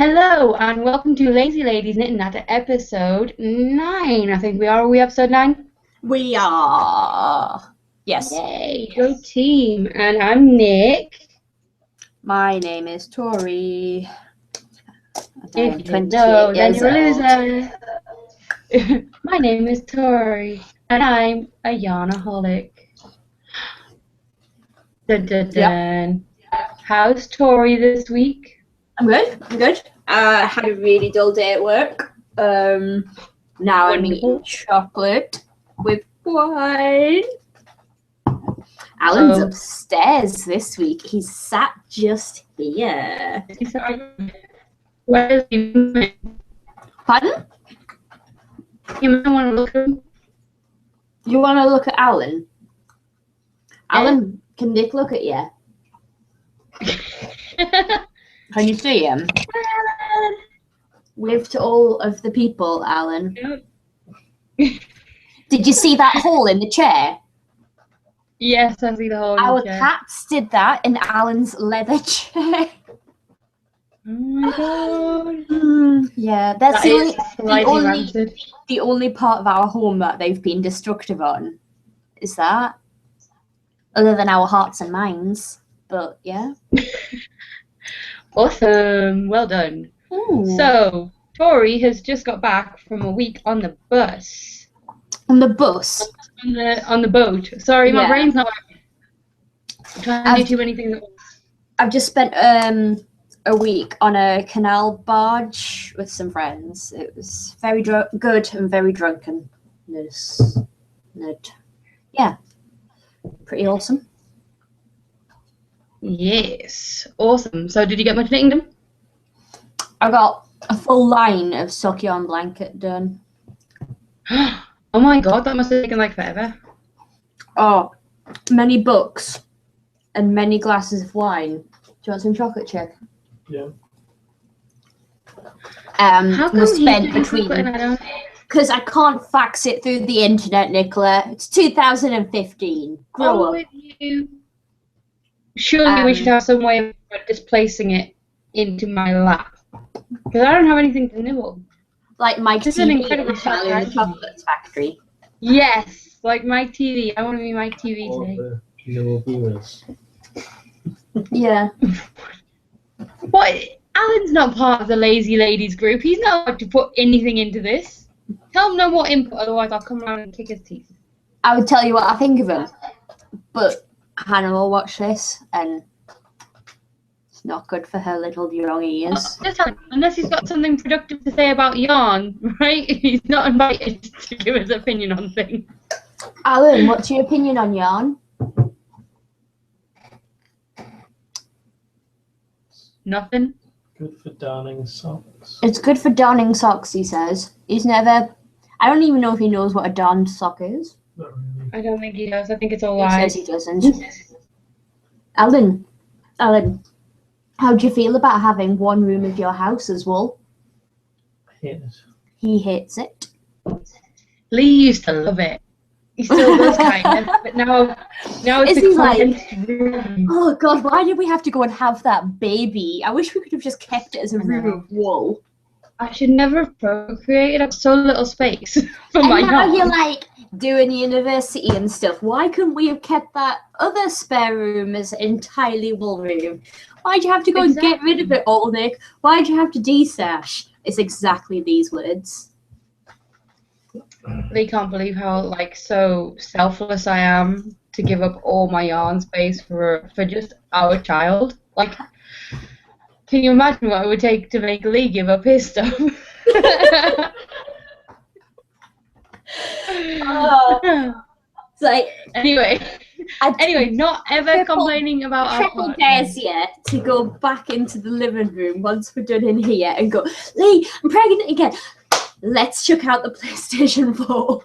Hello and welcome to Lazy Ladies Nik and Natter episode 9. I think we are. Are we episode 9? We are. Yes. Yay, go team. And I'm Nick. My name is Tori. If you didn't know, then you're a loser. My name is Tori and I'm a yarnaholic. Dun, dun, dun. Yep. How's Tori this week? I'm good. I had a really dull day at work. Now I'm eating chocolate with wine. Alan's upstairs this week. He's sat just here. Where is he? Pardon? You might want to look at him. You want to look at Alan? Alan, can Nick look at you? Can you see him? Wave to all of the people, Alan. Did you see that hole in the chair? Yes, I see the hole in Our the chair. cats did that in Alan's leather chair. Oh my god. Yeah, that's the only part of our home that they've been destructive on. Is that? Other than our hearts and minds. But yeah. Awesome. Well done. Ooh. So, Tori has just got back from a week on the bus. On the bus? On the boat. Sorry, my brain's not working. I'm trying to do too many things at once. I've just spent a week on a canal barge with some friends. It was very good and very drunkenness. Yeah. Pretty awesome. Yes. Awesome. So did you get much knitting done? I got a full line of sock yarn blanket done. Oh my god, that must have taken like forever. Oh, many books and many glasses of wine. Do you want some chocolate chip? Yeah. How come was spent you between chocolate because I can't fax it through the internet, Nicola. It's 2015. Grow up. With you. Surely we should have some way of displacing it into my lap. Because I don't have anything to nibble. Like my This TV is an incredible Charlie in the Chocolate Factory. Yes, like my TV. I want to be my TV today. The viewers. Yeah. What? Alan's not part of the Lazy Ladies group. He's not allowed to put anything into this. Tell him no more input, otherwise I'll come around and kick his teeth. I would tell you what I think of him, but Hannah will watch this, and it's not good for her little young ears. Unless he's got something productive to say about yarn, right? He's not invited to give his opinion on things. Alan, what's your opinion on yarn? Nothing. Good for darning socks. It's good for darning socks, he says. I don't even know if he knows what a darned sock is. Not really. I don't think he does. I think it's all He lies. says he doesn't. Alan, how do you feel about having one room of your house as wool? I hate it. He hates it. Lee used to love it. He still does kind of, but now it's Is he a condensed room. Oh God, why did we have to go and have that baby? I wish we could have just kept it as a room of wool. I should never have procreated. I have so little space for my And now yarn. you're like doing university and stuff. Why couldn't we have kept that other spare room as an entirely wool room? Why'd you have to go and get rid of it all, Nick? Why'd you have to destash? It's exactly these words. They can't believe how so selfless I am to give up all my yarn space for just our child. Like, can you imagine what it would take to make Lee give up his stuff? It's like Anyway, not ever complaining about our triple partner. dares you to go back into the living room once we're done in here and go, Lee, I'm pregnant again. Let's check out the PlayStation 4.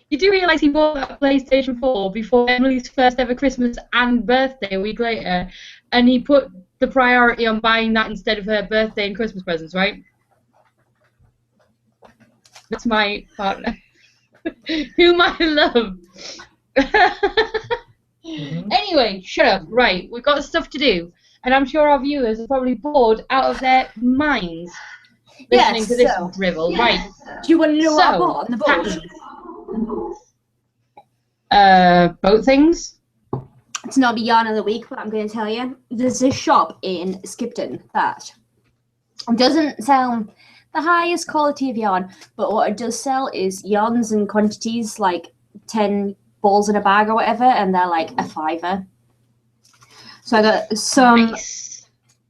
You do realise he bought that PlayStation 4 before Emily's first ever Christmas and birthday a week later, and he put the priority on buying that instead of her birthday and Christmas presents, right? That's my partner. Whom I love. Anyway, shut up. Right, we've got stuff to do. and I'm sure our viewers are probably bored out of their minds listening to this drivel. Right. Do you want to know what I bought on the boat? Boat things. It's not the yarn of the week, but I'm going to tell you. There's a shop in Skipton that doesn't sell the highest quality of yarn, but what it does sell is yarns in quantities, like 10 balls in a bag or whatever, and they're like a £5. So I got some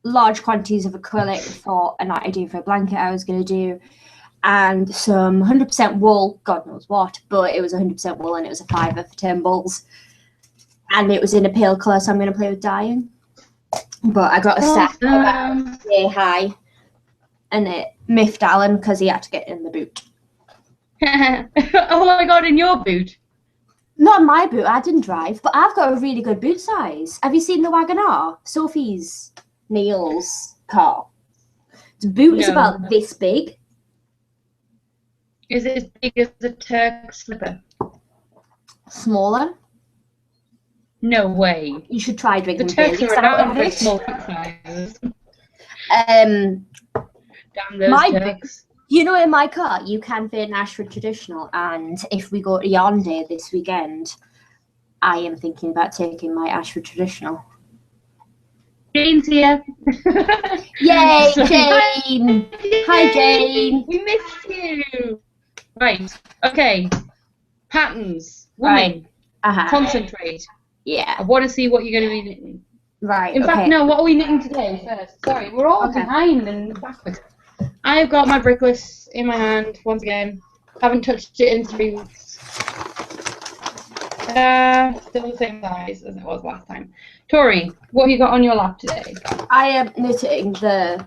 large quantities of acrylic for an idea for a blanket I was going to do, and some 100% wool, God knows what, but it was 100% wool and it was a £5 for 10 balls. And it was in a pale colour, so I'm going to play with dyeing. But I got a set about yay high, and it miffed Alan because he had to get in the boot. Oh my God, in your boot? Not in my boot, I didn't drive, but I've got a really good boot size. Have you seen the Wagoner? Sophie's, Neil's car. The boot is about this big. Is it as big as the Turk slipper? Smaller. No way. You should try drinking the Turks Baileys are out of very it. small sizes. Damn those Turks. You know, in my car, you can fit an Ashford Traditional, and if we go to Yarn Day this weekend, I am thinking about taking my Ashford Traditional. Jane's here. Yay, Jane! Hi, Jane. We missed you. Right. Okay. Patterns. Woman. Right. Concentrate. Yeah. I want to see what you're going to be knitting. Right. In fact, no. What are we knitting today first? Sorry, we're all behind and backwards. I've got my brickless in my hand once again. Haven't touched it in 3 weeks. Still the same size as it was last time. Tori, what have you got on your lap today? I am knitting the,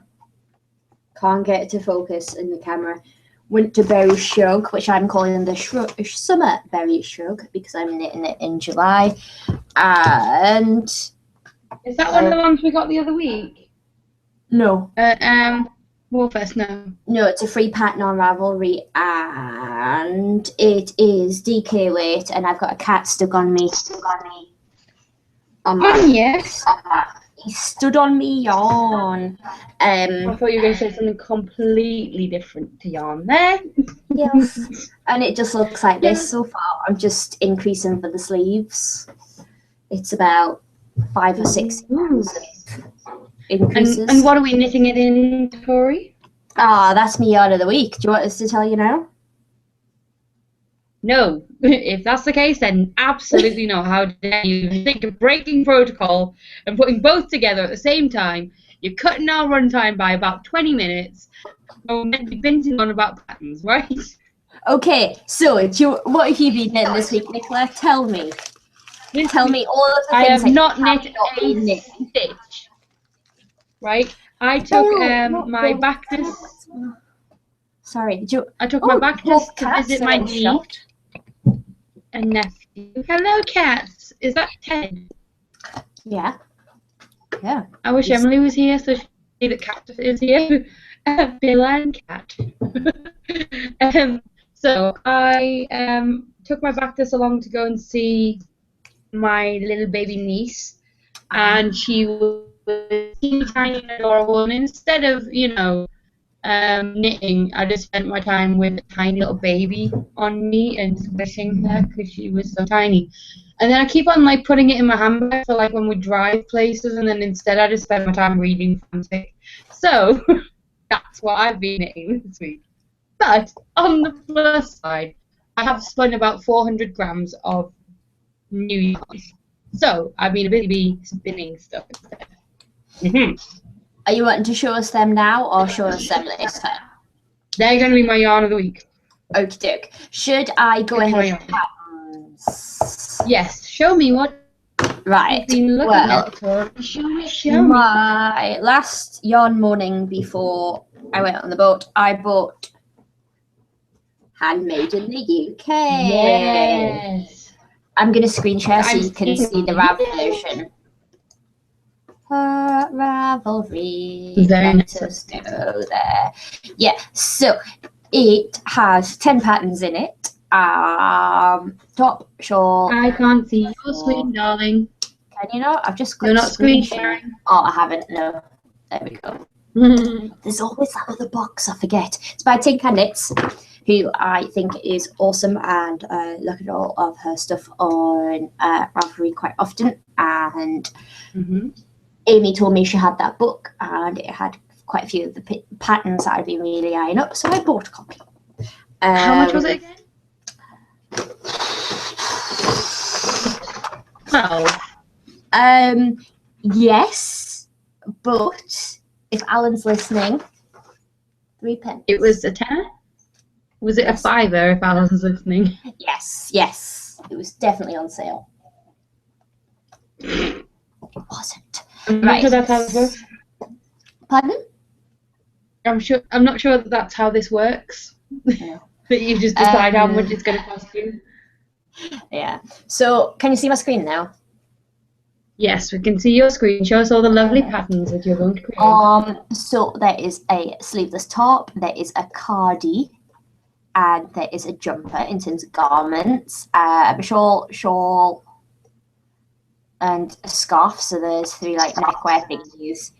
can't get it to focus in the camera, Winterberry Shrug, which I'm calling the Summer Berry Shrug because I'm knitting it in July. And is that one of the ones we got the other week? No. Warfest, no. No, it's a free pattern on Ravelry, and it is DK weight, and I've got a cat stuck on me. Yes. He stood on me yarn. I thought you were going to say something completely different to yarn there. Yes. And it just looks like this so far. I'm just increasing for the sleeves. It's about 5 or 6 increases. And what are we knitting it in, Tori? That's me yarn of the week. Do you want us to tell you now? No. If that's the case, then absolutely not. How dare you think of breaking protocol and putting both together at the same time? You're cutting our runtime by about 20 minutes. We're meant to be binging on about patterns, right? Okay, so what have you been knitting this week, Nicola? Tell me. Tell me all of the I things have not knit a stitch. Right? I took my backness. Sorry, I took my backness to visit my niece and nephew. Hello, cats. Is that Ted? Yeah. Yeah. I wish Emily was here so she'd see that Cat is here. Bill and Cat. So I took my backness along to go and see my little baby niece, and she was teeny tiny and adorable, and instead of knitting, I just spent my time with a tiny little baby on me and squishing her because she was so tiny. And then I keep on putting it in my handbag for when we drive places, and then instead I just spend my time reading fanfic. So that's what I've been knitting this week. But on the plus side, I have spun about 400 grams of new yarns. So I've been a busy bee spinning stuff instead. Are you wanting to show us them now or show us them later? They're going to be my yarn of the week. Okie doke. Should I go ahead? Yes. Show me what right. you've been looking at. Show me. My last yarn morning before I went on the boat, I bought Handmade in the UK. Yes. I'm going to screen share so you can see the Rav version. Ravelry. Let us go there. Yeah, so it has 10 patterns in it. Top, shawl. I can't see your screen, darling. Can you not? I've just got You're not screen sharing. Oh, I haven't. No. There we go. There's always that other box I forget. It's by Nik and Tori, who I think is awesome, and look at all of her stuff on Ravelry quite often. And Amy told me she had that book, and it had quite a few of the patterns that I've been really eyeing up, so I bought a copy. How much was it again? 12. Yes, but if Alan's listening, 3 pence. It was a tenner? Was it Yes. a fiver if Alan's listening? Yes. It was definitely on sale. It wasn't. I'm not sure that's how this works. Pardon? I'm not sure that that's how this works. No. That you just decide how much it's going to cost you. Yeah. So, can you see my screen now? Yes, we can see your screen. Show us all the lovely patterns that you're going to create. So there is a sleeveless top, there is a cardi, and there is a jumper in terms of garments, a shawl, and a scarf. So there's 3 like neckwear thingies,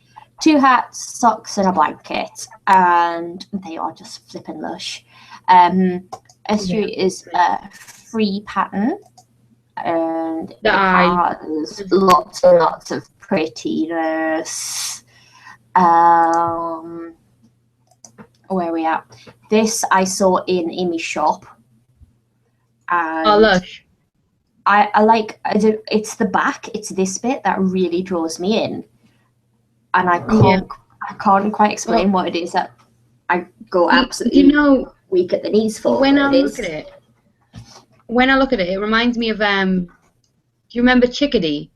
2 hats, socks, and a blanket, and they are just flippin' lush. S3 is a free pattern. And it has lots and lots of prettiness. Where are we at? This I saw in Amy's shop. And lush. I like it's the back, it's this bit that really draws me in. And I can't quite explain what it is that I go absolutely weak at the knees for. When I look at it, it reminds me of do you remember Chickadee?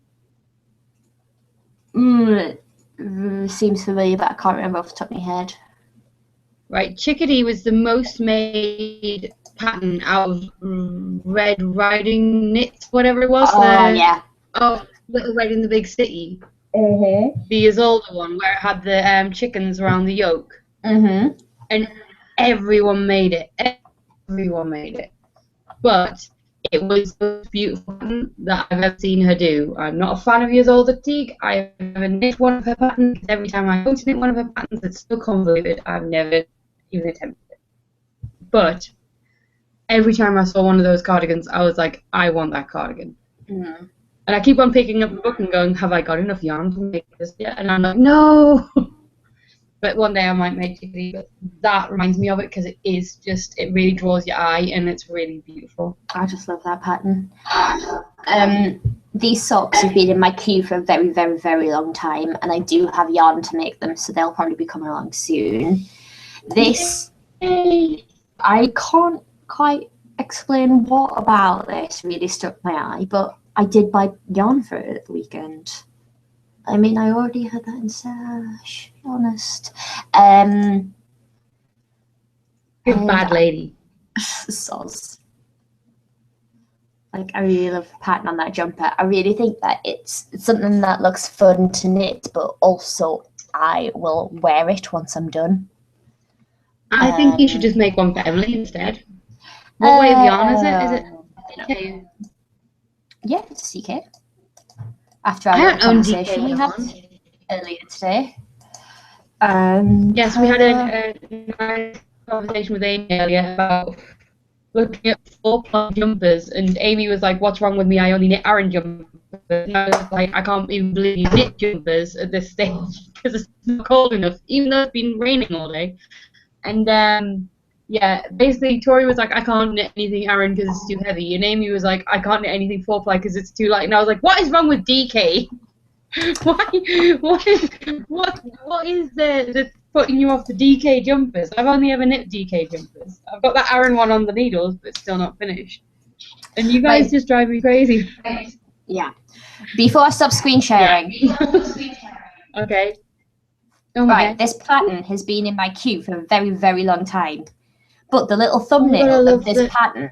Seems familiar, but I can't remember off the top of my head. Right, Chickadee was the most made pattern out of Red Riding Knits, whatever it was. Oh, Little Red in the Big City. The Isolde one, where it had the chickens around the yoke. And everyone made it. But it was the most beautiful pattern that I've ever seen her do. I'm not a fan of Isolde Teague. I've never knit one of her patterns. Every time I go to knit one of her patterns, it's so convoluted. I've never even attempted it. But every time I saw one of those cardigans, I was like, I want that cardigan. And I keep on picking up the book and going, have I got enough yarn to make this yet? And I'm like, no. But one day I might make Chickadee, but that reminds me of it because it really draws your eye and it's really beautiful. I just love that pattern. These socks have been in my queue for a very, very, very long time, and I do have yarn to make them, so they'll probably be coming along soon. This, I can't quite explain what about this really struck my eye, but I did buy yarn for it at the weekend. I mean, I already had that in stash, to be honest. Good bad lady. Soz. Like, I really love the pattern on that jumper. I really think that it's something that looks fun to knit, but also I will wear it once I'm done. I think you should just make one for Emily instead. What way of yarn is it? Is it? Yeah, it's CK. After our conversation we had earlier today. Yes, we had a nice conversation with Amy earlier about looking at 4-ply jumpers, and Amy was like, what's wrong with me? I only knit Aran jumpers. And I was like, I can't even believe you knit jumpers at this stage because it's not cold enough, even though it's been raining all day. And yeah, basically Tori was like, I can't knit anything Aran because it's too heavy, and Amy was like, I can't knit anything 4-ply because it's too light. And I was like, what is wrong with DK? What is the putting you off the DK jumpers? I've only ever knit DK jumpers. I've got that Aran one on the needles, but it's still not finished. And you guys just drive me crazy. Yeah. Before I stop screen sharing. Yeah. Okay. Oh right, this pattern has been in my queue for a very, very long time. But the little thumbnail of this pattern,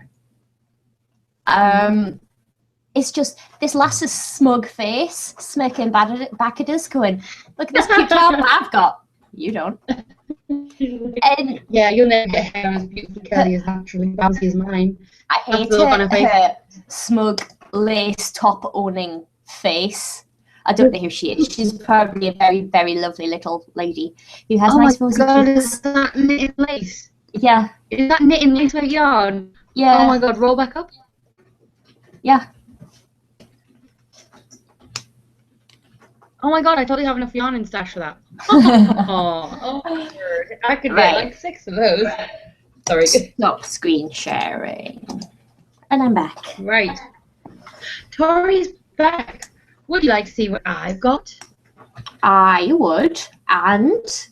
it's just this lass's smug face, smirking back at us, going, look at this cute top I've got. You don't. And yeah, you'll never get hair as beautifully curly as naturally bouncy as mine. I hate her smug lace top owning face. I don't know who she is. She's probably a very, very lovely little lady who has Oh nice my rosy god, cheeks. is that knitting lace? Yeah, Is that knitting lace like yarn? yeah, Oh my god, roll back up. yeah. Oh my god, I totally have enough yarn in stash for that. Oh my word. I could get like 6 of those. Sorry. Stop screen sharing. And I'm back. Right. Tori's back. Would you like to see what I've got? I would. And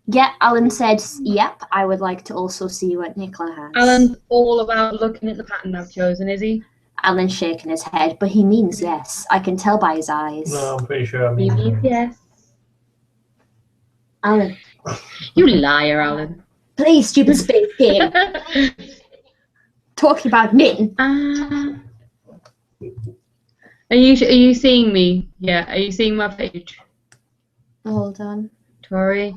yeah, Alan said, yep, I would like to also see what Nicola has. Alan's all about looking at the pattern I've chosen, is he? Alan's shaking his head, but he means yes. I can tell by his eyes. No, I'm pretty sure I He mean means yes. Alan, You liar, Alan. play stupid space game. Talking about knitting. Are you seeing me? Yeah. Are you seeing my page, Hold on. Tori?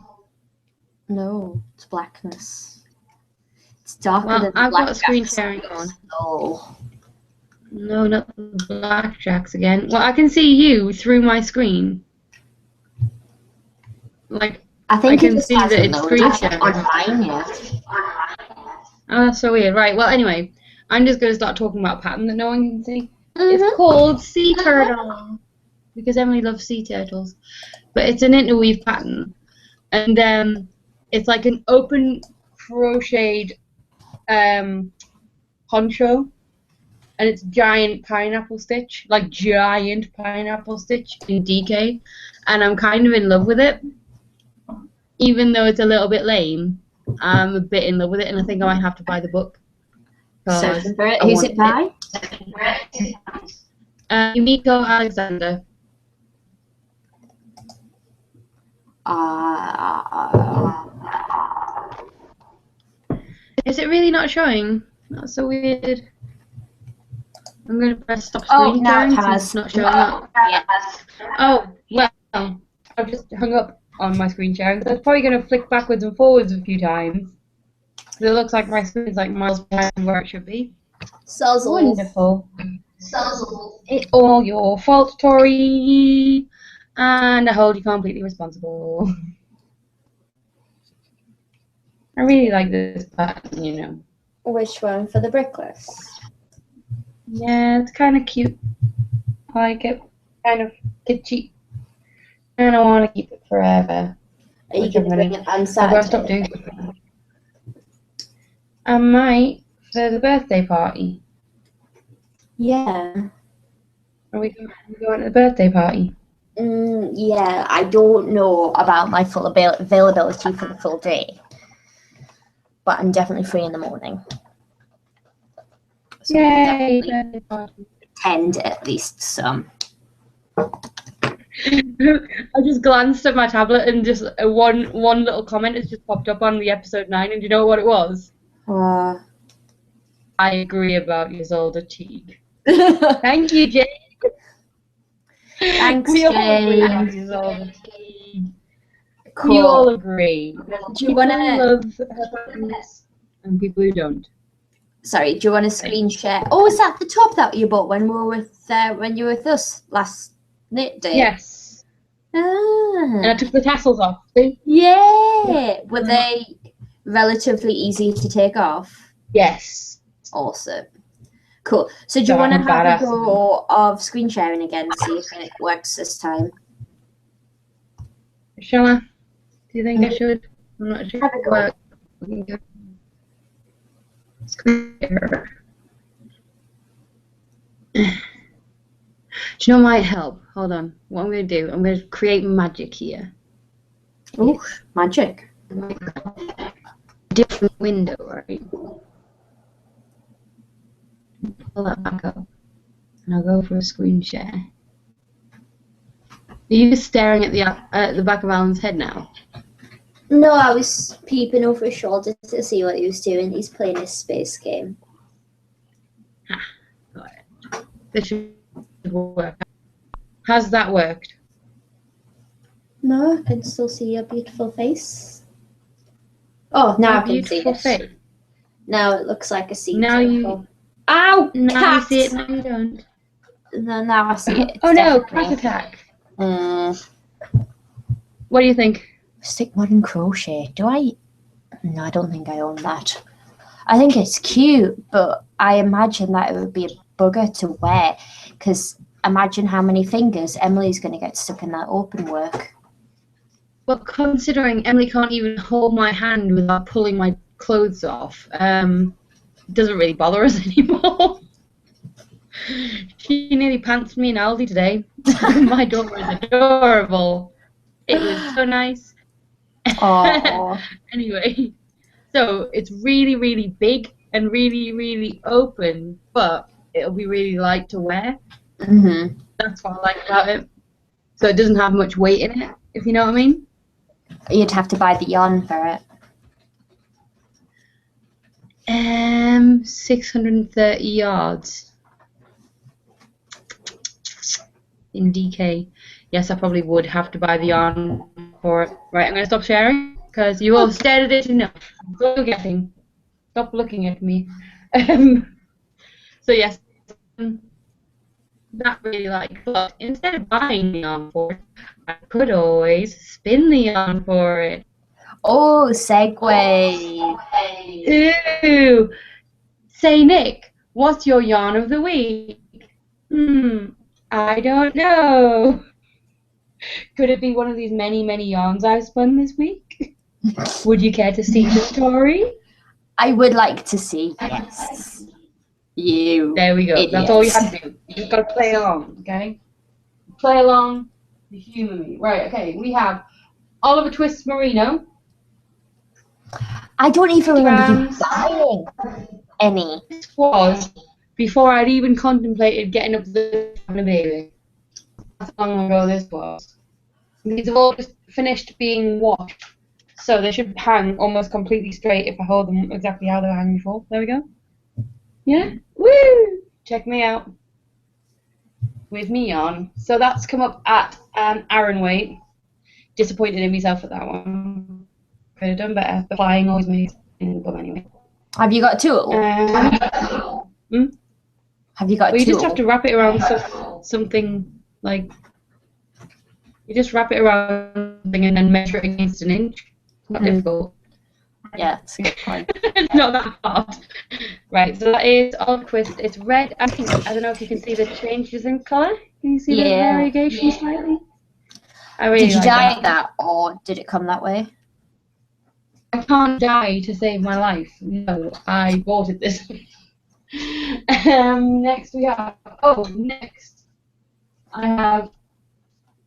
No, it's blackness. It's darker Well, than the I've got screen blackjacks. sharing on. Oh. No, not the blackjacks again. Well, I can see you through my screen. Like, I think I can it just see that hasn't it's loaded screen sharing. on mine yet. Oh, that's so weird. Right. Well, anyway, I'm just going to start talking about a pattern that no one can see. Mhm. It's called Sea Turtle because Emily loves sea turtles. But it's an interweave pattern, and it's like an open crocheted poncho, and it's giant pineapple stitch in DK, and I'm kind of in love with it, even though it's a little bit lame. I'm a bit in love with it, and I think I might have to buy the book. Searching for it. Who's it by? Yumiko Alexander. Is it really not showing? That's so weird. I'm going to press stop screen now it sharing since has. it's not showing up. Yes. Oh, well, I've just hung up on my screen sharing, so it's probably going to flick backwards and forwards a few times. It looks like my screen's like miles behind where it should be. Sozzle. Wonderful. It's all your fault, Tori, and I hold you completely responsible. I really like this pattern, you know. Which one for the brickless? Yeah, it's kind of cute. I like it. Kind of kitschy. And I want to keep it forever. Are you going to bring it on I've got to stop Saturday? doing something. I might for the birthday party. Yeah. Are we going to the birthday party? Yeah, I don't know about my full availability for the full day. But I'm definitely free in the morning. So Yay! definitely Birthday party. attend at least some. I just glanced at my tablet and just one little comment has just popped up on the episode 9, and do you know what it was? I agree about Isolde Teague. Thank you, Jane. Thanks, We all agree about Jane. Isolde Teague. Cool. We all agree. Do you want to? love her patterns and people who don't. Sorry. Do you want to screen share? Oh, is that the top that you bought when we were when you were with us last knit day? Yes. And I Ah. took the tassels off. See? Yeah. Were they relatively easy to take off? Yes. Awesome. Cool. So do you So want to I'm have badass. a go of screen sharing again, see if it works this time? Shall I? Do you think I should? I'm not sure. Have a go. Well, we can go. Screen share. Do you know what might help? Hold on. What I'm going to do, I'm going to create magic here. Ooh, magic. Different window, right? Pull that back up. And I'll go for a screen share. Are you staring at the back of Alan's head now? No, I was peeping over his shoulder to see what he was doing. He's playing his space game. Got it. This should work. Has that worked? No, I can still see your beautiful face. Oh, now Your I can see beautiful it. face. Now it looks like a sea Now turtle. you- Ow! Now Cat! you see it, now you don't. No, now I see it. Oh no, cat Definitely. attack. Mm, What do you think? stick modern crochet. Do I? No, I don't think I own that. I think it's cute, but I imagine that it would be a bugger to wear. Because imagine how many fingers Emily's going to get stuck in that open work. Well, considering Emily can't even hold my hand without pulling my clothes off, it doesn't really bother us anymore. She nearly pantsed me in Aldi today. My daughter is adorable. It was so nice. Oh, Anyway, so it's really, really big and really, really open, but it'll be really light to wear. mm-hmm. That's what I like about it. So it doesn't have much weight in it, if you know what I mean. You'd have to buy the yarn for it. 630 yards in DK. Yes, I probably would have to buy the yarn for it. Right, I'm going to stop sharing because you all stared at it enough. Go getting. Stop looking at me. So yes, not really like, but instead of buying the yarn for it, I could always spin the yarn for it. Oh, segue. Ooh! Say, Nick, what's your yarn of the week? I don't know. Could it be one of these many, many yarns I've spun this week? Would you care to see the story? I would like to see, yes. You. There we go. Idiots. That's all you have to do. You just got to play along, okay? Play along, you humour me. Right, okay, we have Oliver Twist Merino. I don't even remember you Grams. buying any. This was before I'd even contemplated getting up to the having a baby. That's how long ago this was. These have all just finished being washed, so they should hang almost completely straight if I hold them exactly how they were hanging before. There we go. Yeah? Woo! Check me out. With me on. So that's come up at an Aaron weight. Disappointed in myself at that one. Could have done better, but flying always makes me bum anyway. Have you got a tool? Have you got a Well, you tool? just have to wrap it around something like. You just wrap it around something and then measure it against an inch. It's not difficult. Yeah, that's a good point. It's not that hard. Right, so that is Oliver Twist. It's red and pink. I don't know if you can see the changes in colour. Can you see the Yeah. variegation slightly? I really Did you like dye that, or did it come that way? I can't dye to save my life. No, I bought it this week. Next we have. Next I have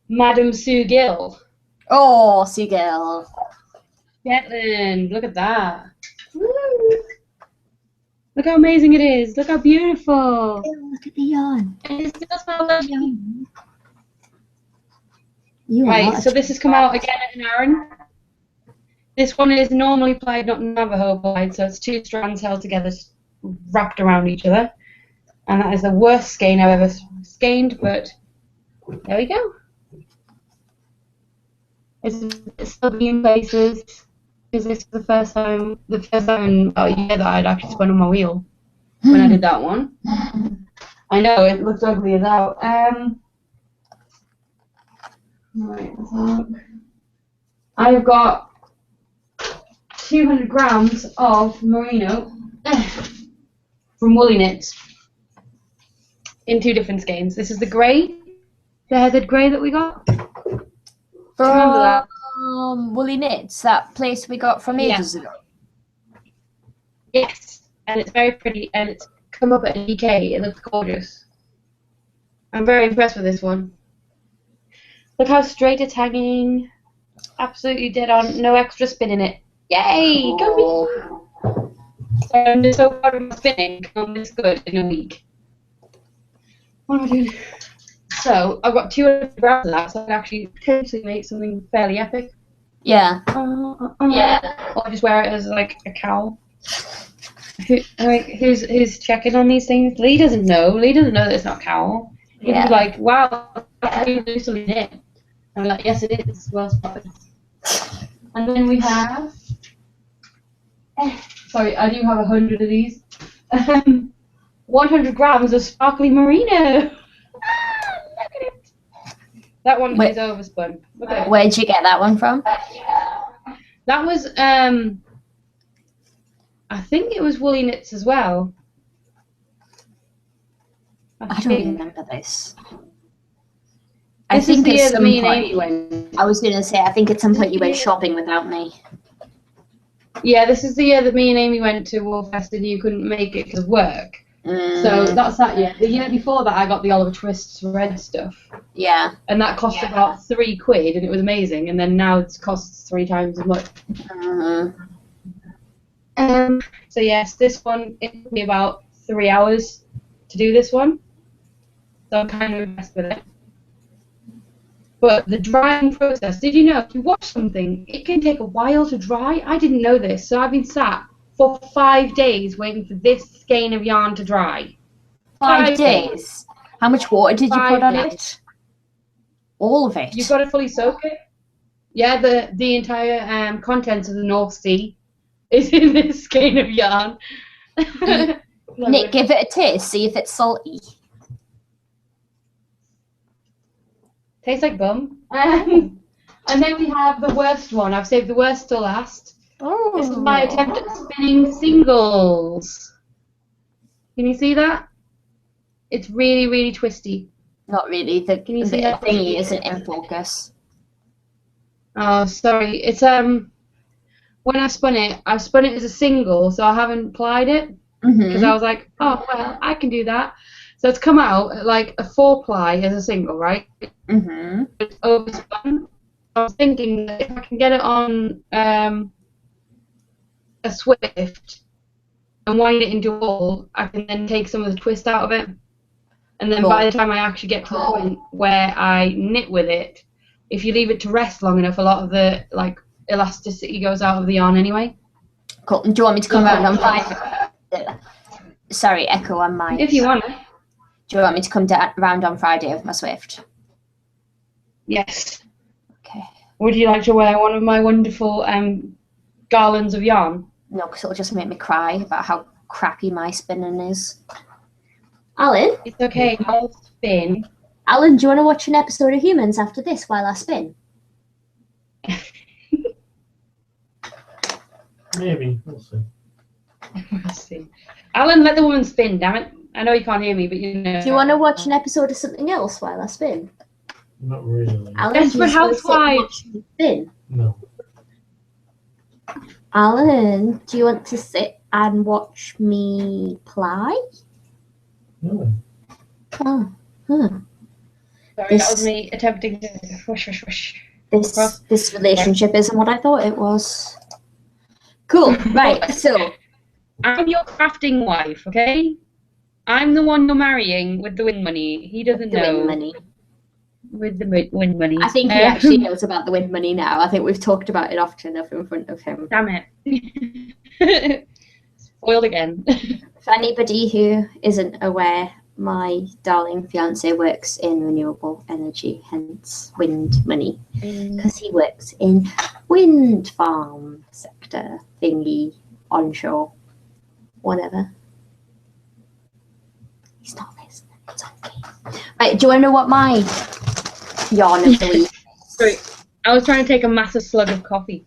Madam Sue Gill. Oh, seagull. Scotland. Look at that. Woo. Look how amazing it is. Look how beautiful. Look at the yarn. And it still smells like You are Right, not so this has come out again at an Aaron. This one is normally plied, not Navajo plied, so it's two strands held together, wrapped around each other. And that is the worst skein I've ever skeined, but there we go. It's still in places, because this is the first time about a year that I'd actually spun on my wheel when I did that one. I know, it looks ugly as hell. Right, let's have a look. I've got 200 grams of merino from Woolly Knits in two different skeins. This is the grey, the heathered grey that we got. Remember that? Woolly Knits, that place we got from ages ago. Yes, and it's very pretty, and it's come up at a DK. It looks gorgeous. I'm very impressed with this one. Look how straight it's hanging. Absolutely dead on. No extra spin in it. Yay! Go me! I'm just so proud of my spinning. I'm this good in a week. What am I doing? So, I've got 200 grams of that, so I can actually potentially make something fairly epic. Yeah. Yeah. Or just wear it as like a cowl. Who's checking on these things? Lee doesn't know. Lee doesn't know that it's not cowl. He'd be like, wow, that's really loosely knit. I'm like, yes, it is. Well spotted. And then we have. Sorry, I do have 100 of these. 100 grams of sparkly merino. That one Wait. is overspun. Look at it. Where'd you get that one from? That was I think it was Woolly Knits as well. I don't remember this. This I think is the at year that some me and point, Amy went. I was going to say, I think at some point you went shopping without me. Yeah, this is the year that me and Amy went to Woolfest and you couldn't make it because of work. So that's that year. The year before that, I got the Oliver Twist red stuff. Yeah. And that cost about £3 and it was amazing. And then now it costs 3 times as much. So yes, this one, it took me about 3 hours to do this one. So I'm kind of impressed with it. But the drying process, did you know if you wash something, it can take a while to dry? I didn't know this. So I've been sat for 5 days waiting for this skein of yarn to dry. 5 days? How much water did you put on it? All of it? You've got to fully soak it. Yeah, the entire contents of the North Sea is in this skein of yarn. Nick, give it a taste, see if it's salty. Tastes like bum. And then we have the worst one. I've saved the worst till last. Oh. This is my attempt at spinning singles. Can you see that? It's really, really twisty. Not really. The Can you see that? thingy isn't in focus. Oh, sorry. It's when I spun it as a single, so I haven't plied it because I was like, oh well, I can do that. So it's come out at like a 4-ply as a single, right? It's overspun. I was thinking that if I can get it on a Swift and wind it into wool, I can then take some of the twist out of it. And then by the time I actually get to the point where I knit with it, if you leave it to rest long enough, a lot of the like elasticity goes out of the yarn anyway. Cool. Do you want me to come round on Friday? Sorry, echo on mine. If you want it. Do you want me to come round on Friday with my Swift? Yes. Okay. Would you like to wear one of my wonderful garlands of yarn? No, because it'll just make me cry about how crappy my spinning is. Alan? It's okay, I'll spin. Alan, do you want to watch an episode of Humans after this while I spin? Maybe. We'll see. We'll see. Alan, let the woman spin, damn it. I know you can't hear me, but you know. Do you want to watch an episode of something else while I spin? Not really. Alan, Desperate do you just wanna Housewives. sit and watch me spin? No. Alan, do you want to sit and watch me ply? No. Oh, Sorry, that was me attempting to whoosh, whoosh, whoosh. This relationship isn't what I thought it was. Cool. Right. So I'm your crafting wife, okay? I'm the one you're marrying with the wind money. He doesn't the know. wind money. With the wind money. I think he actually knows about the wind money now. I think we've talked about it often enough in front of him. Damn it. Spoiled again. For anybody who isn't aware, my darling fiance works in renewable energy, hence wind money, because he works in wind farm sector thingy, onshore, whatever. He's not listening. It's okay. Right, do you want to know what my yarn of the week is? Sorry, I was trying to take a massive slug of coffee.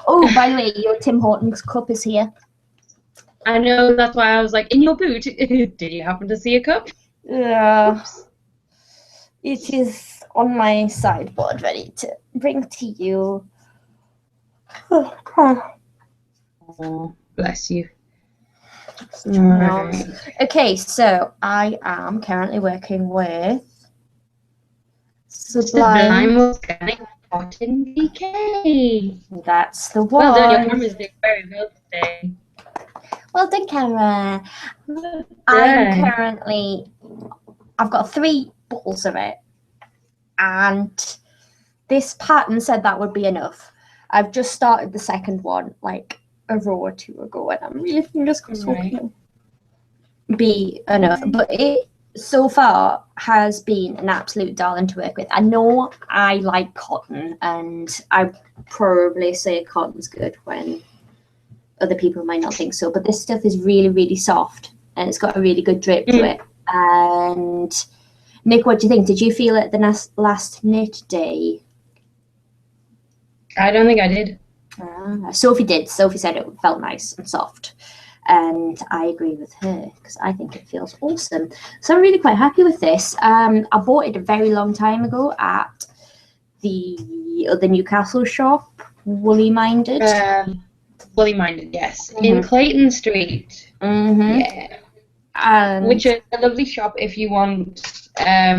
Oh, by the way, your Tim Hortons cup is here. I know, that's why I was like, in your boot, did you happen to see a cup? Yeah. Oops. It is on my sideboard, ready to bring to you. Oh, bless you. Right. Okay, so I am currently working with Sublime Organic Cotton DK. That's the one. Well done, your camera's doing very well today. Well done, camera. I've got 3 bottles of it, and this pattern said that would be enough. I've just started the second one like a row or 2 ago, and I'm really just hoping it'll be enough. But it so far has been an absolute darling to work with. I know I like cotton, and I probably say cotton's good when other people might not think so, but this stuff is really, really soft, and it's got a really good drape to it, and Nick, what do you think? Did you feel it the last knit day? I don't think I did. Sophie did. Sophie said it felt nice and soft. And I agree with her because I think it feels awesome. So I'm really quite happy with this. I bought it a very long time ago at the Newcastle shop, Woolly Minded. Woolly Minded, yes. In Clayton Street. Yeah. Which is a lovely shop if you want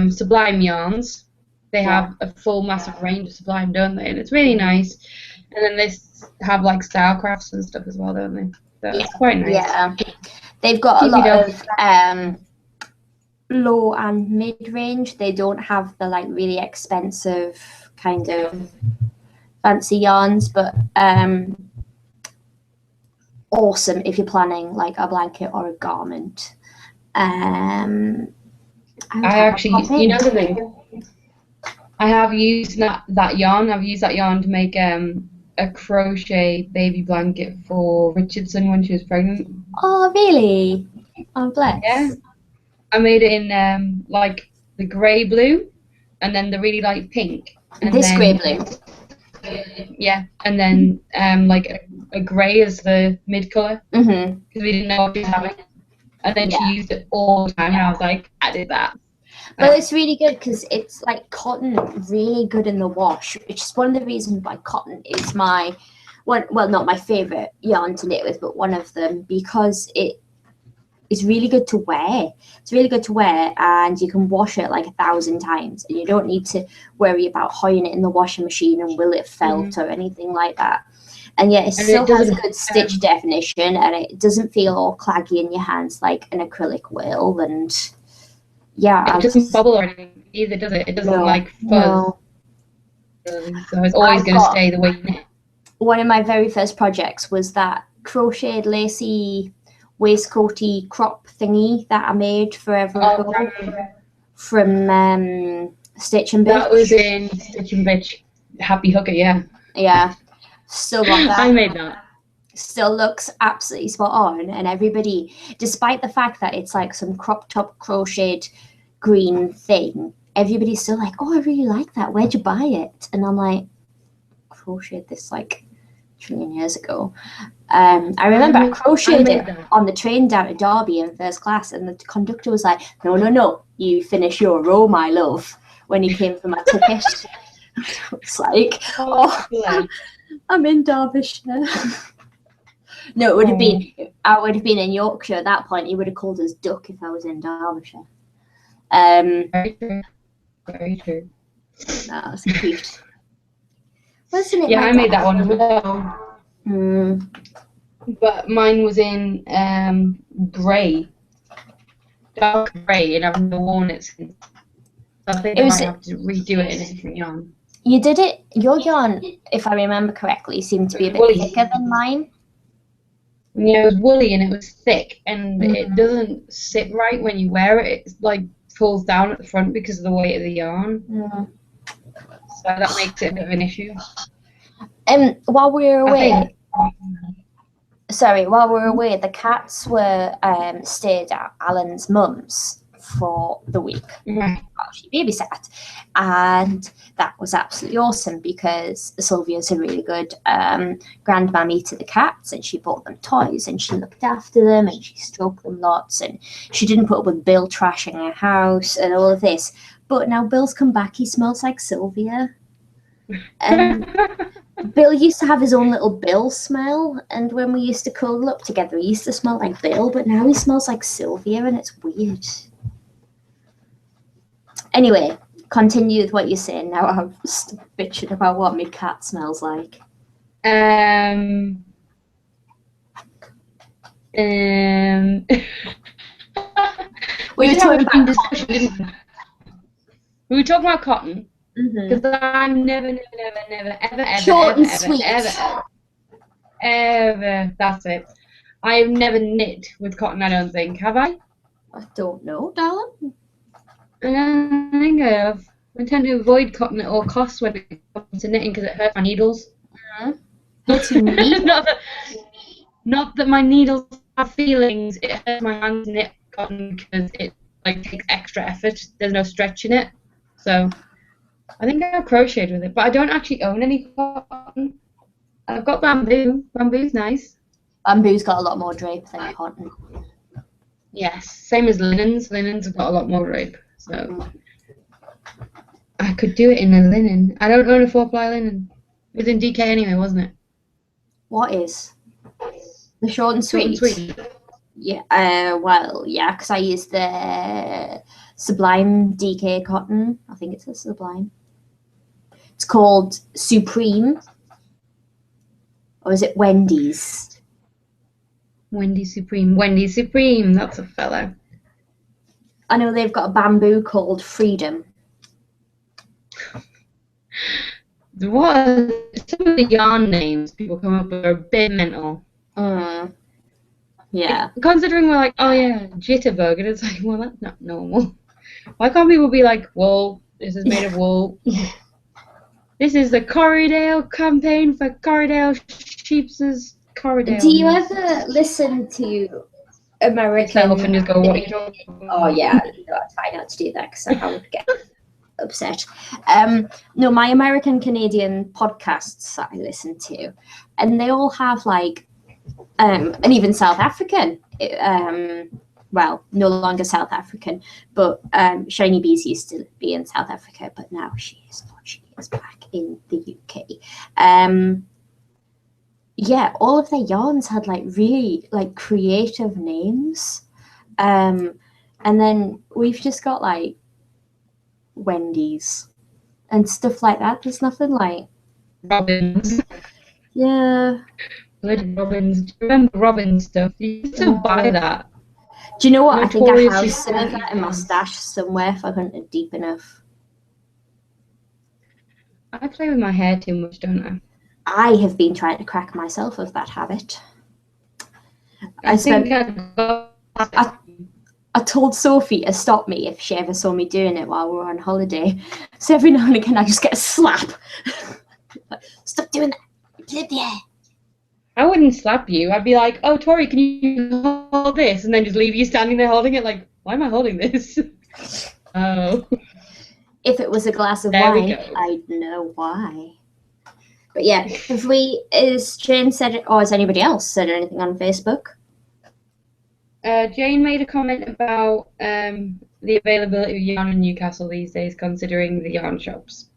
Sublime yarns. They have a full massive range of Sublime, don't they? And it's really nice. And then they have like style crafts and stuff as well, don't they? So it's quite nice. Yeah. They've got a lot of low and mid-range. They don't have the like really expensive kind of fancy yarns, but awesome if you're planning like a blanket or a garment. I actually, you know the thing, I have used that yarn. I've used that yarn to make a crochet baby blanket for Richardson when she was pregnant. Oh, really? Oh, bless. Yeah. I made it in like the grey blue and then the really light pink. And this grey blue? Yeah. And then like a grey as the mid colour. Because we didn't know what she was having. And then she used it all the time and I was like, I did that. But it's really good because it's like cotton, really good in the wash, which is one of the reasons why cotton is my one. Well, not my favorite yarn to knit with, but one of them because it is really good to wear. It's really good to wear, and you can wash it like 1,000 times, and you don't need to worry about hoying it in the washing machine and will it felt or anything like that. And yet it still has a good stitch definition, and it doesn't feel all claggy in your hands like an acrylic will. And yeah, it doesn't bubble or anything either, does it? It doesn't like fuzz. No. So it's always going to stay the way you knit. One of my very first projects was that crocheted lacy waistcoaty crop thingy that I made forever ago from Stitch and Bitch. That was in Stitch and Bitch. Happy Hooker, yeah. Yeah. Still got that. I made that. Still looks absolutely spot on, and everybody, despite the fact that it's like some crop top crocheted green thing, everybody's still like, oh, I really like that, where'd you buy it? And I'm like, crocheted this like a trillion years ago. I remember I crocheted it on the train down to Derby in first class, and the conductor was like, no, you finish your row, my love, when he came for my ticket. It's like, oh, I'm in Derbyshire. No, it would have been. I would have been in Yorkshire at that point. He would have called us Duck if I was in Derbyshire. Very true. Very true. That was cute. Wasn't it? Yeah, I made that one as well. But mine was in grey, dark grey, and I've never worn it since. So I think I might have to redo it in a different yarn. You did it. Your yarn, if I remember correctly, seemed to be a bit thicker than mine. Yeah, it was woolly and it was thick, and it doesn't sit right when you wear it. It's like pulls down at the front because of the weight of the yarn. So that makes it a bit of an issue. While we were away, the cats were stayed at Alan's mum's for the week. She babysat, and that was absolutely awesome because Sylvia's a really good grandmammy to the cats, and she bought them toys and she looked after them and she stroked them lots, and she didn't put up with Bill trashing her house and all of this. But now Bill's come back, he smells like Sylvia. Bill used to have his own little Bill smell, and when we used to cuddle up together he used to smell like Bill, but now he smells like Sylvia, and it's weird. Anyway, continue with what you're saying. Now I'm bitching about what my cat smells like. We were talking about cotton. Because I'm never, short and sweet. Ever. That's it. I have never knit with cotton, I don't think. Have I? I don't know, darling. I don't think I have. I tend to avoid cotton at all costs when it comes to knitting because it hurts my needles. not that my needles have feelings. It hurts my hands to knit cotton because it like takes extra effort. There's no stretch in it. So I think I crocheted with it, but I don't actually own any cotton. I've got bamboo. Bamboo's nice. Bamboo's got a lot more drape than cotton. Yes, same as linens. Linens have got a lot more drape. So I could do it in a linen. I don't own a 4-ply linen. It was in DK anyway, wasn't it? What is? The short and Short sweet? and sweet. Yeah, well, yeah, because I use the Sublime DK cotton. I think it's a Sublime. It's called Supreme. Or is it Wendy's? Wendy Supreme. Wendy Supreme. That's a fella. I know they've got a bamboo called Freedom. What? Some of the yarn names people come up with are a bit mental. Yeah. Considering we're like, oh yeah, jitterbug, and it's like, well, that's not normal. Why can't people be like, wool? This is made of wool. This is the Corriedale campaign for Corriedale Sheep's Corriedale. Do you ever listen to American? And just go, what are you talking about? Oh yeah, no, I try not to do that because I would get upset. No, my American Canadian podcasts that I listen to, and they all have like, and even South African. Well, no longer South African, but Shiny Bees used to be in South Africa, but now she is not. She is back in the UK. Yeah, all of their yarns had like really like creative names, and then we've just got like Wendy's and stuff like that. There's nothing like Robins. Yeah. Bloody Robins. Do you remember Robin stuff? You used to buy that. Do you know what? I think I have Notoriously some of that in my stash somewhere if I hunted deep enough. I play with my hair too much, don't I? I have been trying to crack myself of that habit. I told Sophie to stop me if she ever saw me doing it while we were on holiday. So every now and again I just get a slap. Stop doing that. Play with the hair. I wouldn't slap you. I'd be like, oh, Tori, can you hold this? And then just leave you standing there holding it like, why am I holding this? Oh. If it was a glass of wine, I'd know why. But yeah, is Jane said it, or has anybody else said anything on Facebook? Jane made a comment about the availability of yarn in Newcastle these days, considering the yarn shops.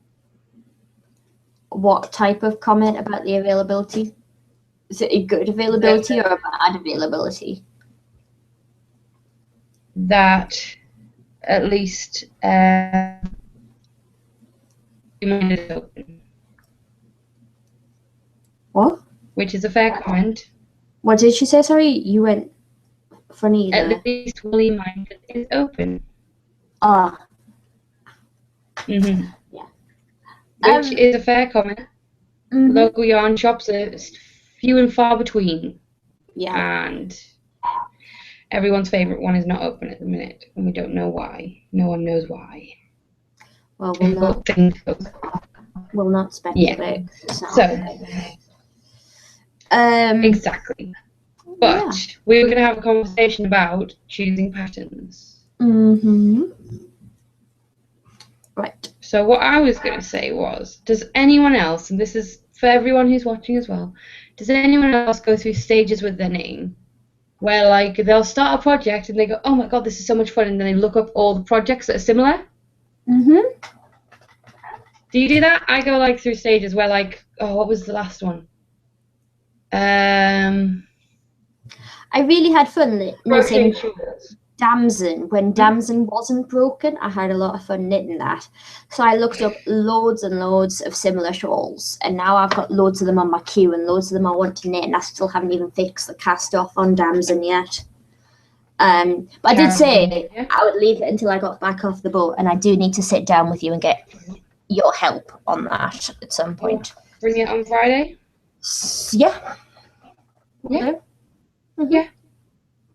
What type of comment about the availability? Is it a good availability or a bad availability? That at least is open. What? Which is a fair comment. What did she say? Sorry, you went funny there. At least Willie Minded is open. Ah. Mm-hmm. Yeah. Which is a fair comment. Mm-hmm. Local yarn shops are few and far between. Yeah. And everyone's favourite one is not open at the minute, and we don't know why. No one knows why. Well, we'll not speculate. Yeah. So, exactly. But we were going to have a conversation about choosing patterns. Mm-hmm. Right. So what I was going to say was, does anyone else, and this is for everyone who's watching as well, does anyone else go through stages with their knitting where like they'll start a project and they go, oh my god, this is so much fun, and then they look up all the projects that are similar? Mm-hmm. Do you do that? I go like through stages where like, oh, what was the last one? I really had fun knitting Damson. When Damson wasn't broken, I had a lot of fun knitting that. So I looked up loads and loads of similar shawls, and now I've got loads of them on my queue and loads of them I want to knit, and I still haven't even fixed the cast off on Damson yet. But I did say I would leave it until I got back off the boat, and I do need to sit down with you and get your help on that at some point. Bring it on Friday? Yeah. Yeah. Mm-hmm. Yeah.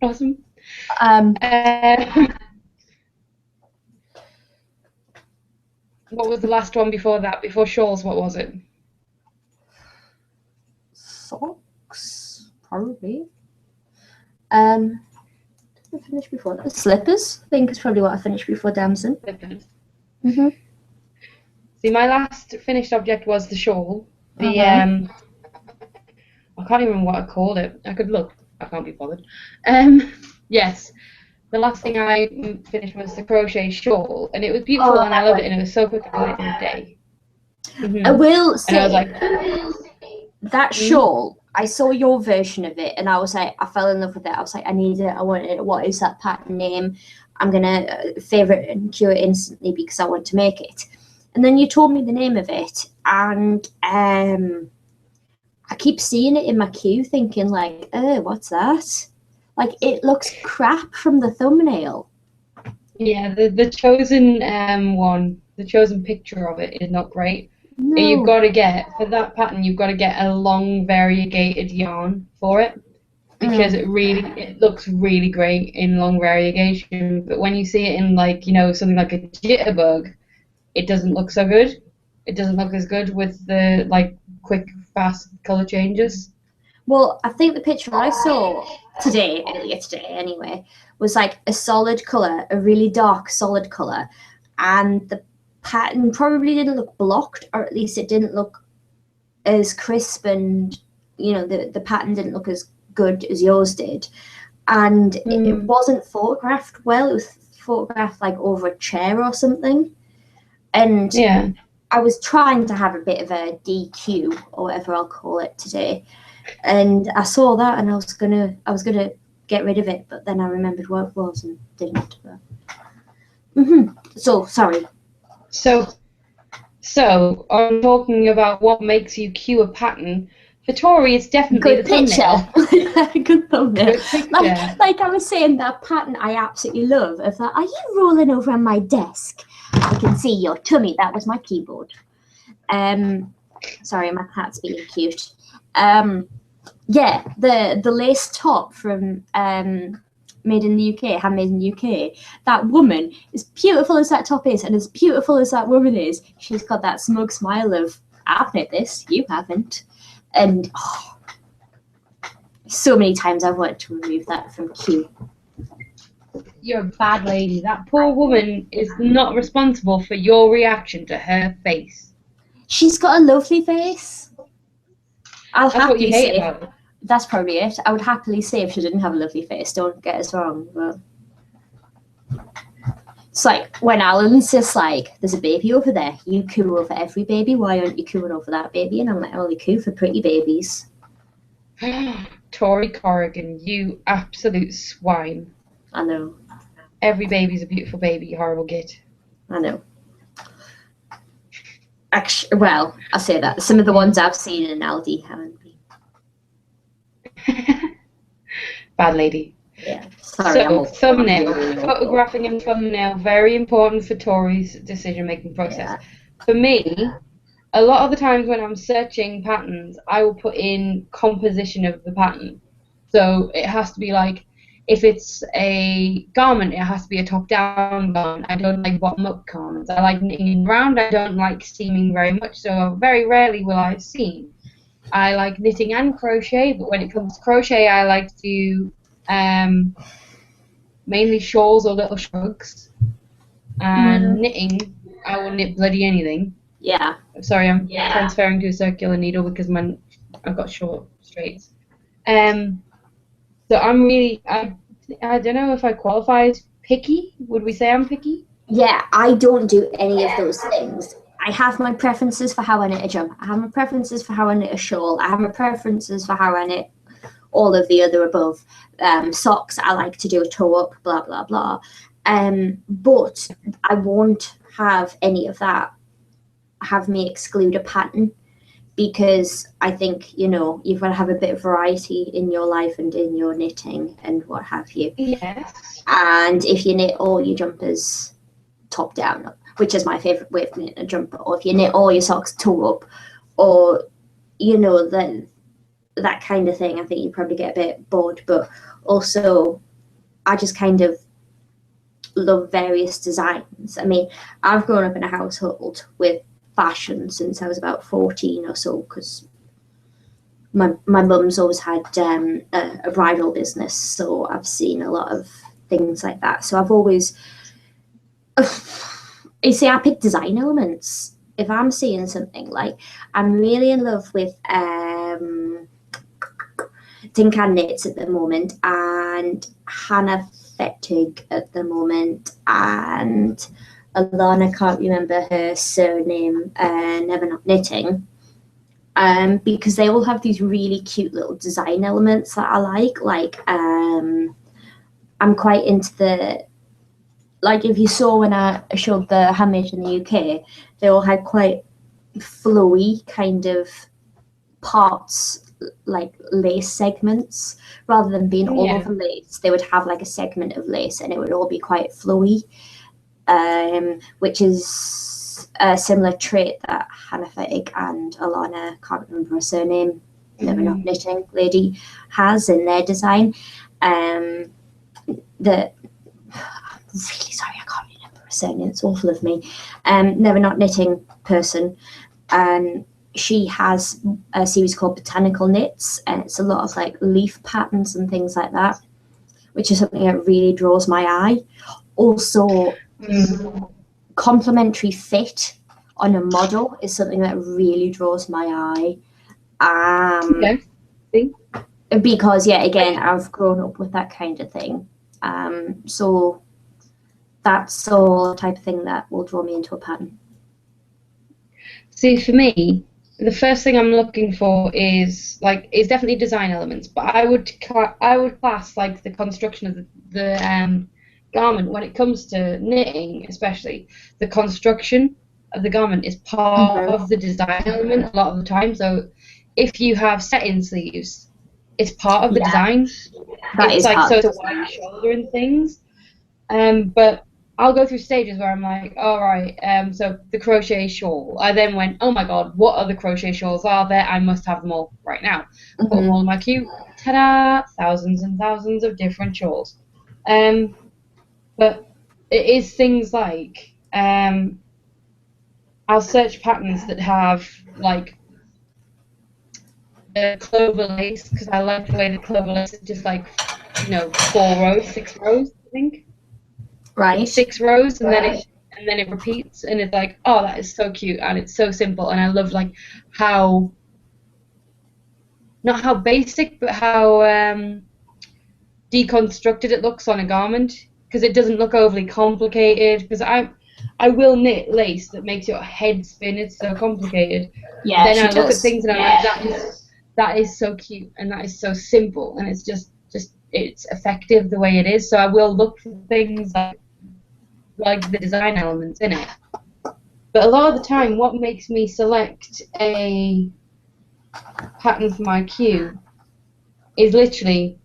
Awesome. What was the last one before that? Before shawls, what was it? Socks, probably. I finished before that? Slippers, I think is probably what I finished before dancing. Mm-hmm. See, my last finished object was the shawl. The Uh-huh. I can't even remember what I called it. I could look. I can't be bothered. Yes, the last thing I finished was the crochet shawl, and it was beautiful, Oh, and I that loved it, one. and it was so quick. I did it in a day. I will And I was say like, that shawl. I saw your version of it, and I was like, I fell in love with it. I was like, I need it. I want it. What is that pattern name? I'm gonna favorite and cure it instantly because I want to make it. And then you told me the name of it, and I keep seeing it in my queue, thinking like, oh, what's that? Like it looks crap from the thumbnail. yeah, the chosen one, the chosen picture of it is not great. And you've No. got to get for that pattern, you've got to get a long variegated yarn for it because it looks really great in long variegation. But when you see it in like something like a jitterbug, it doesn't look so good. It doesn't look as good with the like quick, fast color changes. Well, I think the picture I saw earlier today anyway, was like a solid colour, a really dark solid colour, and the pattern probably didn't look blocked, or at least it didn't look as crisp, and the pattern didn't look as good as yours did. And it wasn't photographed well, it was photographed like over a chair or something. And Yeah. I was trying to have a bit of a DQ or whatever I'll call it today. And I saw that, and I was gonna get rid of it, but then I remembered what it was and didn't. So sorry. So I'm talking about what makes you cue a pattern. For Tori, it's definitely Good the thumbnail. picture. Good thumbnail. Good picture. Like I was saying, that pattern I absolutely love. Of that, are you rolling over on my desk? I can see your tummy. That was my keyboard. Sorry, my cat's being cute. Yeah, the lace top from Made in the UK, Handmade in the UK. That woman, as beautiful as that top is, and as beautiful as that woman is, she's got that smug smile of, I've made this, you haven't. And so many times I've wanted to remove that from Q. You're a bad lady. That poor woman is not responsible for your reaction to her face. She's got a lovely face. That's what you hate about it. That's probably it. I would happily say if she didn't have a lovely face. Don't get us wrong, but it's like when Alan's just like, "There's a baby over there. You coo over every baby. Why aren't you cooing over that baby?" And I'm like, "I only coo for pretty babies." Tori Corrigan, you absolute swine. I know. Every baby's a beautiful baby, you horrible git. I know. Actually, well, I say that. Some of the ones I've seen in Aldi haven't been. Bad lady. Yeah. Sorry. So, thumbnail. Photographing and thumbnail, very important for Tori's decision-making process. Yeah. For me, a lot of the times when I'm searching patterns, I will put in composition of the pattern. So it has to be like, if it's a garment, it has to be a top-down garment. I don't like bottom-up garments. I like knitting in round. I don't like seaming very much, so very rarely will I seam. I like knitting and crochet, but when it comes to crochet, I like to do mainly shawls or little shrugs. And knitting, I will knit bloody anything. Yeah. Sorry, I'm transferring to a circular needle because I've got short straights. So I'm really, I don't know if I qualify as picky. Would we say I'm picky? Yeah, I don't do any of those things. I have my preferences for how I knit a jump. I have my preferences for how I knit a shawl. I have my preferences for how I knit all of the other above. Socks, I like to do a toe up, blah, blah, blah. But I won't have any of that have me exclude a pattern, because I think, you've got to have a bit of variety in your life and in your knitting and what have you. Yes. And if you knit all your jumpers top down, which is my favourite way of knitting a jumper, or if you knit all your socks toe up, or, that kind of thing, I think you probably get a bit bored. But also, I just kind of love various designs. I mean, I've grown up in a household with fashion since I was about 14 or so, because my mum's always had a bridal business, so I've seen a lot of things like that. So I've always, you see, I pick design elements. If I'm seeing something, like, I'm really in love with Nik and Knits at the moment, and Hannah Fettig at the moment, and Alana, can't remember her surname, Never Not Knitting, because they all have these really cute little design elements that I like. I'm quite into the, like, if you saw when I showed the handmade in the UK, they all had quite flowy kind of parts, like lace segments, rather than being all over lace. They would have like a segment of lace and it would all be quite flowy, which is a similar trait that Hannah Fettig and Alana, can't remember her surname, Never Not Knitting lady, has in their design. I'm really sorry, I can't remember her surname, it's awful of me. Never Not Knitting person, she has a series called Botanical Knits, and it's a lot of like leaf patterns and things like that, which is something that really draws my eye. Also, complementary fit on a model is something that really draws my eye. Because, yeah, again, I've grown up with that kind of thing. So that's all the type of thing that will draw me into a pattern. See, for me, the first thing I'm looking for is definitely design elements, but I would class like the construction of the garment. When it comes to knitting, especially, the construction of the garment is part of the design element a lot of the time. So if you have set-in sleeves, it's part of the design. It's like, so it's a wide shoulder and things. But I'll go through stages where I'm like, all right, so the crochet shawl. I then went, oh my god, what other crochet shawls are there? I must have them all right now. Put them all in my queue. Ta-da! Thousands and thousands of different shawls. But it is things like, I'll search patterns that have like the clover lace, because I like the way the clover lace is just like, 6 rows, I think. Right. 6 rows, and then it repeats, and it's like, oh, that is so cute, and it's so simple, and I love like how, not how basic, but how deconstructed it looks on a garment, because it doesn't look overly complicated. Because I will knit lace that makes your head spin. It's so complicated. Yeah, then I look at things and I'm like, that is so cute, and that is so simple, and it's just it's effective the way it is. So I will look for things like the design elements in it. But a lot of the time, what makes me select a pattern for my queue is literally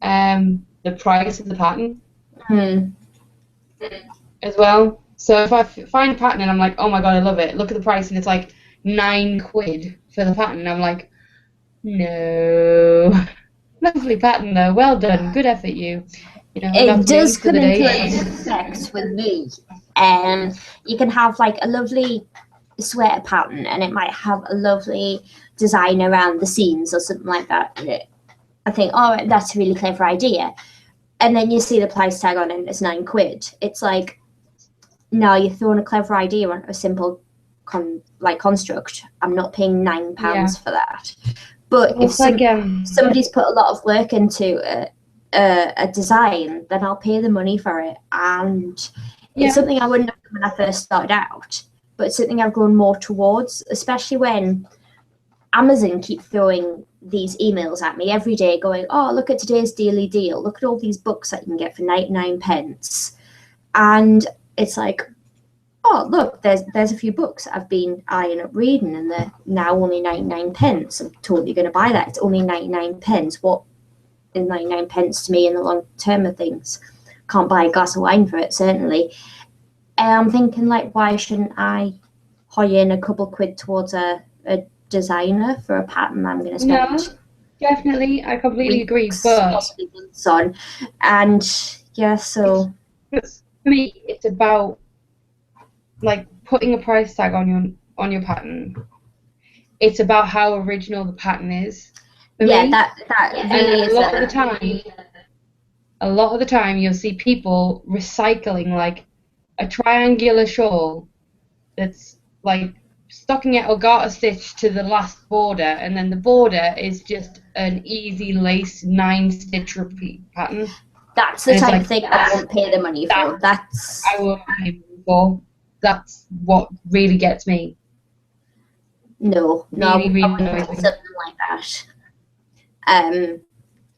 the price of the pattern as well. So if I find a pattern and I'm like, oh my god, I love it, look at the price, and it's like £9 for the pattern, I'm like, no. Lovely pattern though, well done, good effort you. It does come into effect with me. You can have like a lovely sweater pattern and it might have a lovely design around the seams or something like that. I think, oh, that's a really clever idea. And then you see the price tag on it and it's £9. It's like, no, you're throwing a clever idea on a simple construct. I'm not paying £9 for that. But if somebody's put a lot of work into a design, then I'll pay the money for it. And it's something I wouldn't have done when I first started out, but it's something I've grown more towards, especially when Amazon keep throwing these emails at me every day going, oh, look at today's daily deal. Look at all these books that you can get for 99p. And it's like, oh, look, there's a few books I've been eyeing up reading and they're now only 99p. I'm totally going to buy that. It's only 99p. What is 99p to me in the long term of things? Can't buy a glass of wine for it, certainly. I'm thinking, like, why shouldn't I hoy in a couple quid towards a designer for a pattern I'm going to spend? No, definitely, I completely agree. But on, and yeah, so for me, it's about like putting a price tag on your pattern. It's about how original the pattern is. For me. That really is. A lot of the time, a lot of the time you'll see people recycling like a triangular shawl that's like stocking it or garter stitch to the last border, and then the border is just an easy lace 9-stitch repeat pattern. That's the And it's type like, of thing I won't pay the money for. That's I will pay money for. That's what really gets me. no, I Really, really wouldn't annoys do me. something like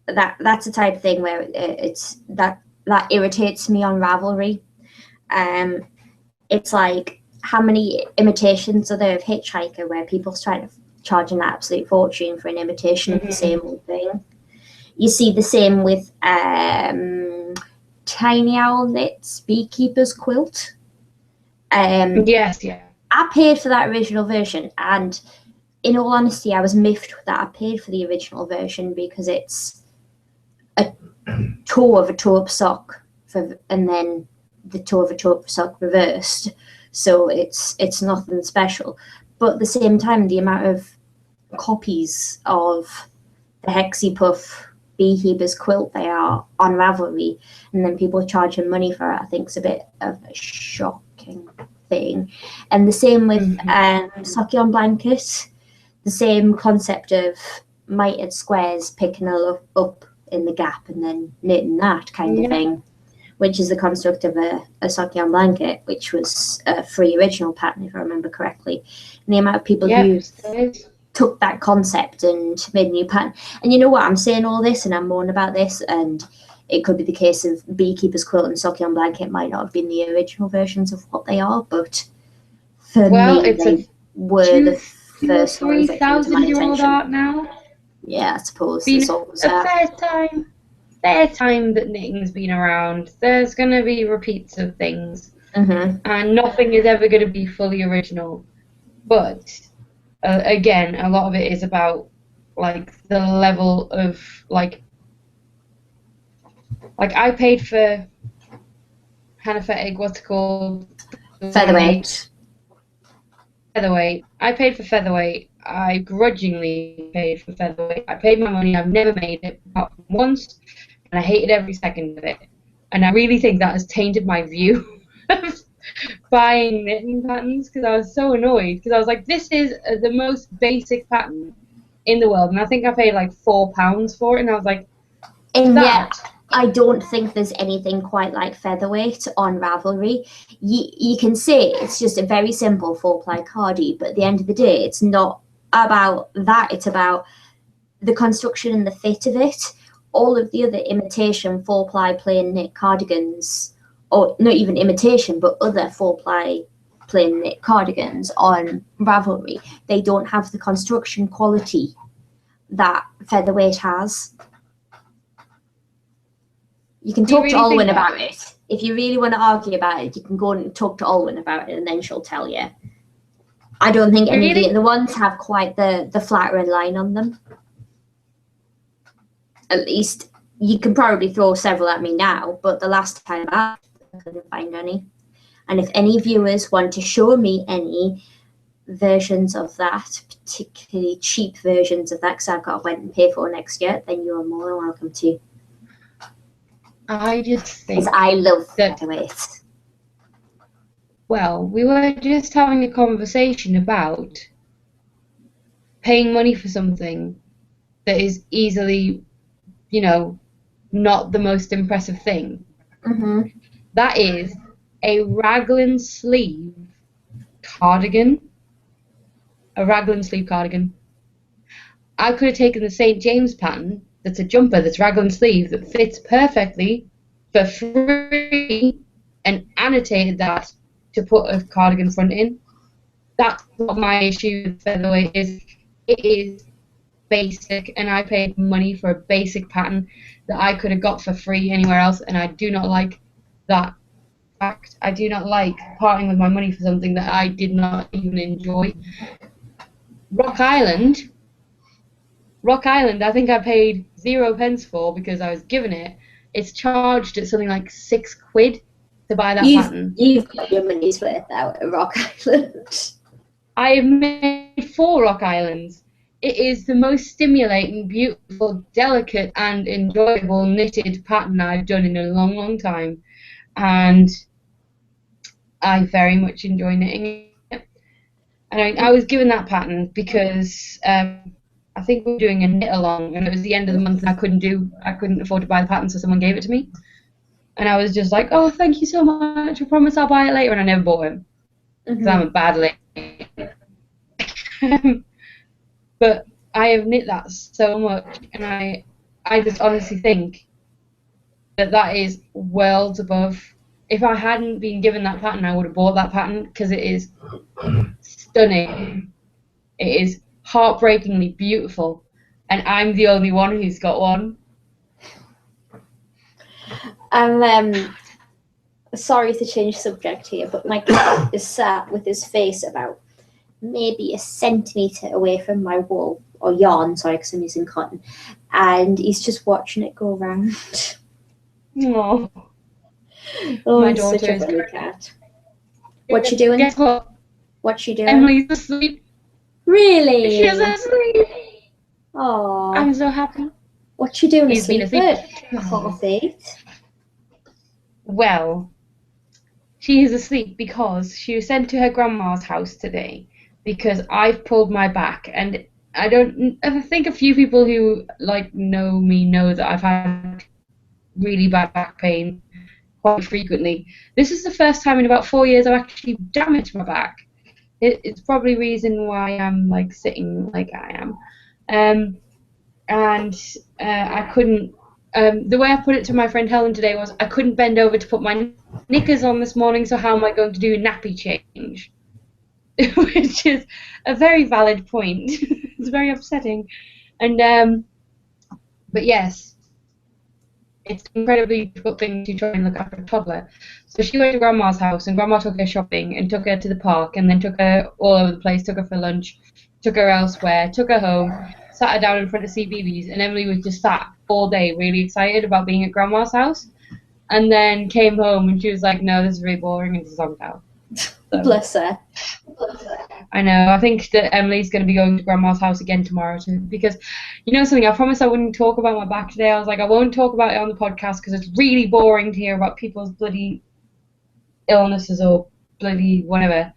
that. That's the type of thing where it's that irritates me on Ravelry. It's like, how many imitations are there of Hitchhiker where people's trying to charge an absolute fortune for an imitation of the same old thing? You see the same with Tiny Owl Knits Beekeeper's Quilt. Yes, yeah. I paid for that original version, and in all honesty, I was miffed that I paid for the original version because it's a toe of a toe-up sock, and then the toe of a toe-up sock reversed. So it's nothing special. But at the same time, the amount of copies of the Hexy Puff Beekeeper's Quilt they are on Ravelry, and then people charging money for it, I think is a bit of a shocking thing. And the same with Sucky on Blanket, the same concept of mitered squares picking up in the gap and then knitting that kind of thing, which is the construct of a Sucky on Blanket, which was a free original pattern, if I remember correctly. And the amount of people who took that concept and made a new pattern. And you know what? I'm saying all this and I'm moaning about this, and it could be the case of Beekeeper's Quilt and Sucky on Blanket might not have been the original versions of what they are, but for me, they were the first ones that came to my attention. art now. Yeah, I suppose Been it's always a that. fair time that knitting's been around. There's going to be repeats of things, and nothing is ever going to be fully original. But again, a lot of it is about like the level of like I paid for Hanafitic, what's it called? Featherweight. I paid for Featherweight. I grudgingly paid for Featherweight. I paid my money. I've never made it apart from once, and I hated every second of it. And I really think that has tainted my view of buying knitting patterns, because I was so annoyed, because I was like, this is the most basic pattern in the world, and I think I paid like £4 for it, and I was like, and yet I don't think there's anything quite like Featherweight on Ravelry. You can say it's just a very simple 4-ply cardie, but at the end of the day, it's not about that. It's about the construction and the fit of it. All of the other imitation 4-ply plain knit cardigans, or not even imitation, but other 4-ply plain knit cardigans on Ravelry, they don't have the construction quality that Featherweight has. You can talk to Olwen about it. If you really want to argue about it, you can go and talk to Olwen about it, and then she'll tell you. I don't think any of the other ones have quite the flatter line on them. At least you can probably throw several at me now, but the last time I couldn't find any. And if any viewers want to show me any versions of that, particularly cheap versions of that, because I've got to wait and pay for next year, then you're more than welcome to. I just think, because I love Featherweight. Well, we were just having a conversation about paying money for something that is easily, you know, not the most impressive thing. That is a raglan sleeve cardigan. A raglan sleeve cardigan. I could have taken the St. James pattern, that's a jumper that's raglan sleeve that fits perfectly for free, and annotated that to put a cardigan front in. That's what my issue with Featherweight is. It is basic, and I paid money for a basic pattern that I could have got for free anywhere else, and I do not like that fact. I do not like parting with my money for something that I did not even enjoy. Rock Island, I think I paid 0 pence for because I was given it. It's charged at something like £6 to buy that pattern. You've got your money's worth out at Rock Island. I have made 4 Rock Islands it is the most stimulating, beautiful, delicate, and enjoyable knitted pattern I've done in a long, long time. And I very much enjoy knitting it. And I was given that pattern because I think we were doing a knit along, and it was the end of the month, and I couldn't afford to buy the pattern, so someone gave it to me. And I was just like, oh, thank you so much. I promise I'll buy it later, and I never bought it because I'm a bad lady. But I have knit that so much, and I just honestly think that is worlds above. If I hadn't been given that pattern, I would have bought that pattern because it is stunning. It is heartbreakingly beautiful, and I'm the only one who's got one. I'm sorry to change subject here, but my cat is sat with his face about maybe a centimetre away from my wool, or yarn, sorry, because I'm using cotton, and he's just watching it go around. Aww. Oh, My he's such daughter a is funny cat. What you doing? Guess what? What she doing? Emily's asleep. Really? She's asleep. Oh, I'm so happy. what you doing He's been asleep asleep. at 8:30? Well, she is asleep because she was sent to her grandma's house today because I've pulled my back, and I think a few people who know me know that I've had really bad back pain quite frequently. This is the first time in about 4 years I've actually damaged my back. It's probably reason why I'm sitting like I am, and I couldn't. The way I put it to my friend Helen today was I couldn't bend over to put my knickers on this morning, so how am I going to do a nappy change? Which is a very valid point. It's very upsetting, and but yes, it's an incredibly difficult thing to try and look after a toddler. So she went to Grandma's house, and Grandma took her shopping and took her to the park, and then took her all over the place, took her for lunch, took her elsewhere, took her home, sat her down in front of CBeebies, and Emily was just sat all day really excited about being at Grandma's house, and then came home and she was like, no, this is really boring, and just zonked out. So, Bless her. I know. I think that Emily's going to be going to Grandma's house again tomorrow too, because you know something, I promised I wouldn't talk about my back today. I was like, I won't talk about it on the podcast because it's really boring to hear about people's bloody illnesses or bloody whatever.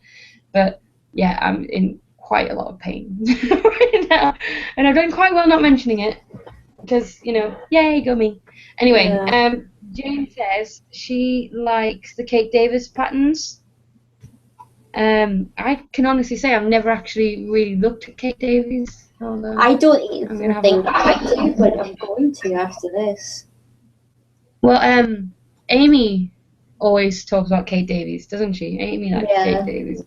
But yeah, I'm in quite a lot of pain right now, and I've done quite well not mentioning it because, yay, go me. Anyway, Yeah. Jane says she likes the Kate Davis patterns. I can honestly say I've never actually really looked at Kate Davies. I don't even gonna have think a- I do, but I'm going to after this. Well, Amy always talks about Kate Davies, doesn't she? Amy likes Yeah. Kate Davies.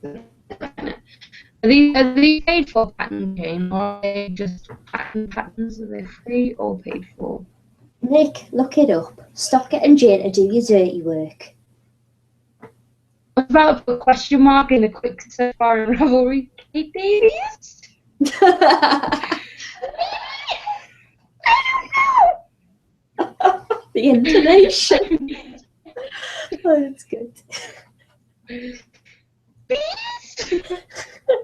Are these paid for patterns, Jane, or are they just patterns? Are they free or paid for? Nick, look it up. Stop getting Jane to do your dirty work. I was about to put a question mark in a quick search bar in Ravelry. Kate Davies? The intonation. Oh, that's good.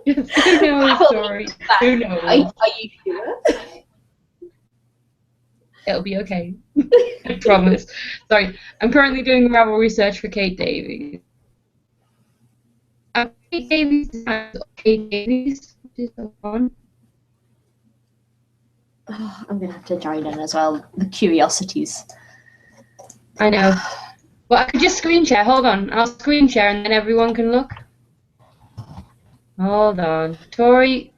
Who knows, Tori? Who knows? Are you sure? It'll be okay. I promise. Sorry, I'm currently doing Ravelry search for Kate Davies. Kate Davies designs Kate Davies, which is the one. Oh, I'm gonna have to join in as well. The curiosities. I know. Well, I could just screen share. Hold on. I'll screen share and then everyone can look. Hold on. Tori,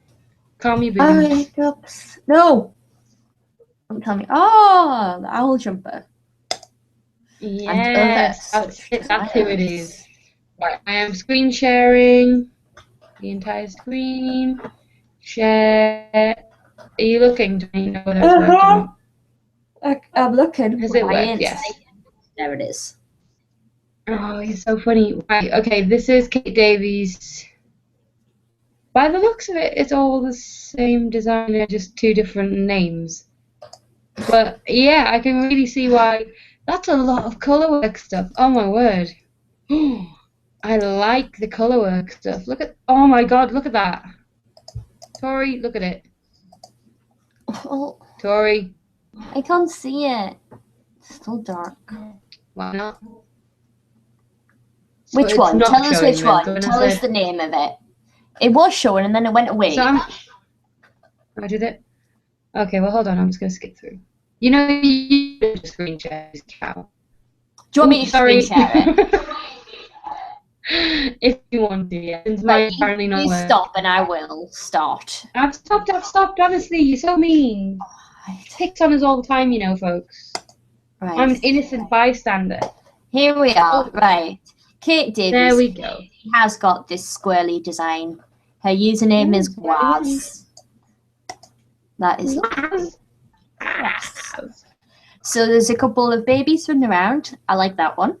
calm your boots. Oops. No. Don't tell me. Oh, the owl jumper. Yes, outfits activities. Right, I am screen sharing the entire screen. Share. Are you looking? Do you know whether it's working? I'm looking. Has it worked? Yes. There it is. Oh, you're so funny. Right, okay, this is Kate Davies. By the looks of it, it's all the same designer, just two different names. But yeah, I can really see why. That's a lot of colourwork stuff. Oh my word. I like the colourwork stuff. Oh my god, look at that. Tori, look at it. Well, Tori, I can't see it. It's still dark. why not? So Which it's one? not Tell us showing which then, one. so when I Tell us said- the name of it. It was showing and then it went away. So I did it. Okay, well hold on. I'm just gonna skip through. You know, you can just screen share this cow. Do you want me to Sorry. screen share it? If you want to, yeah. Since mine Right, apparently not you working. stop and I will start. I've stopped. Honestly, you're so mean. Picks on us all the time, you know, folks. Right. I'm an innocent bystander. Here we are. Right. Kate Davies. There we go. Has got this squirrely design. Her username is Waz. That is Waz. Yes. So there's a couple of babies running around. I like that one.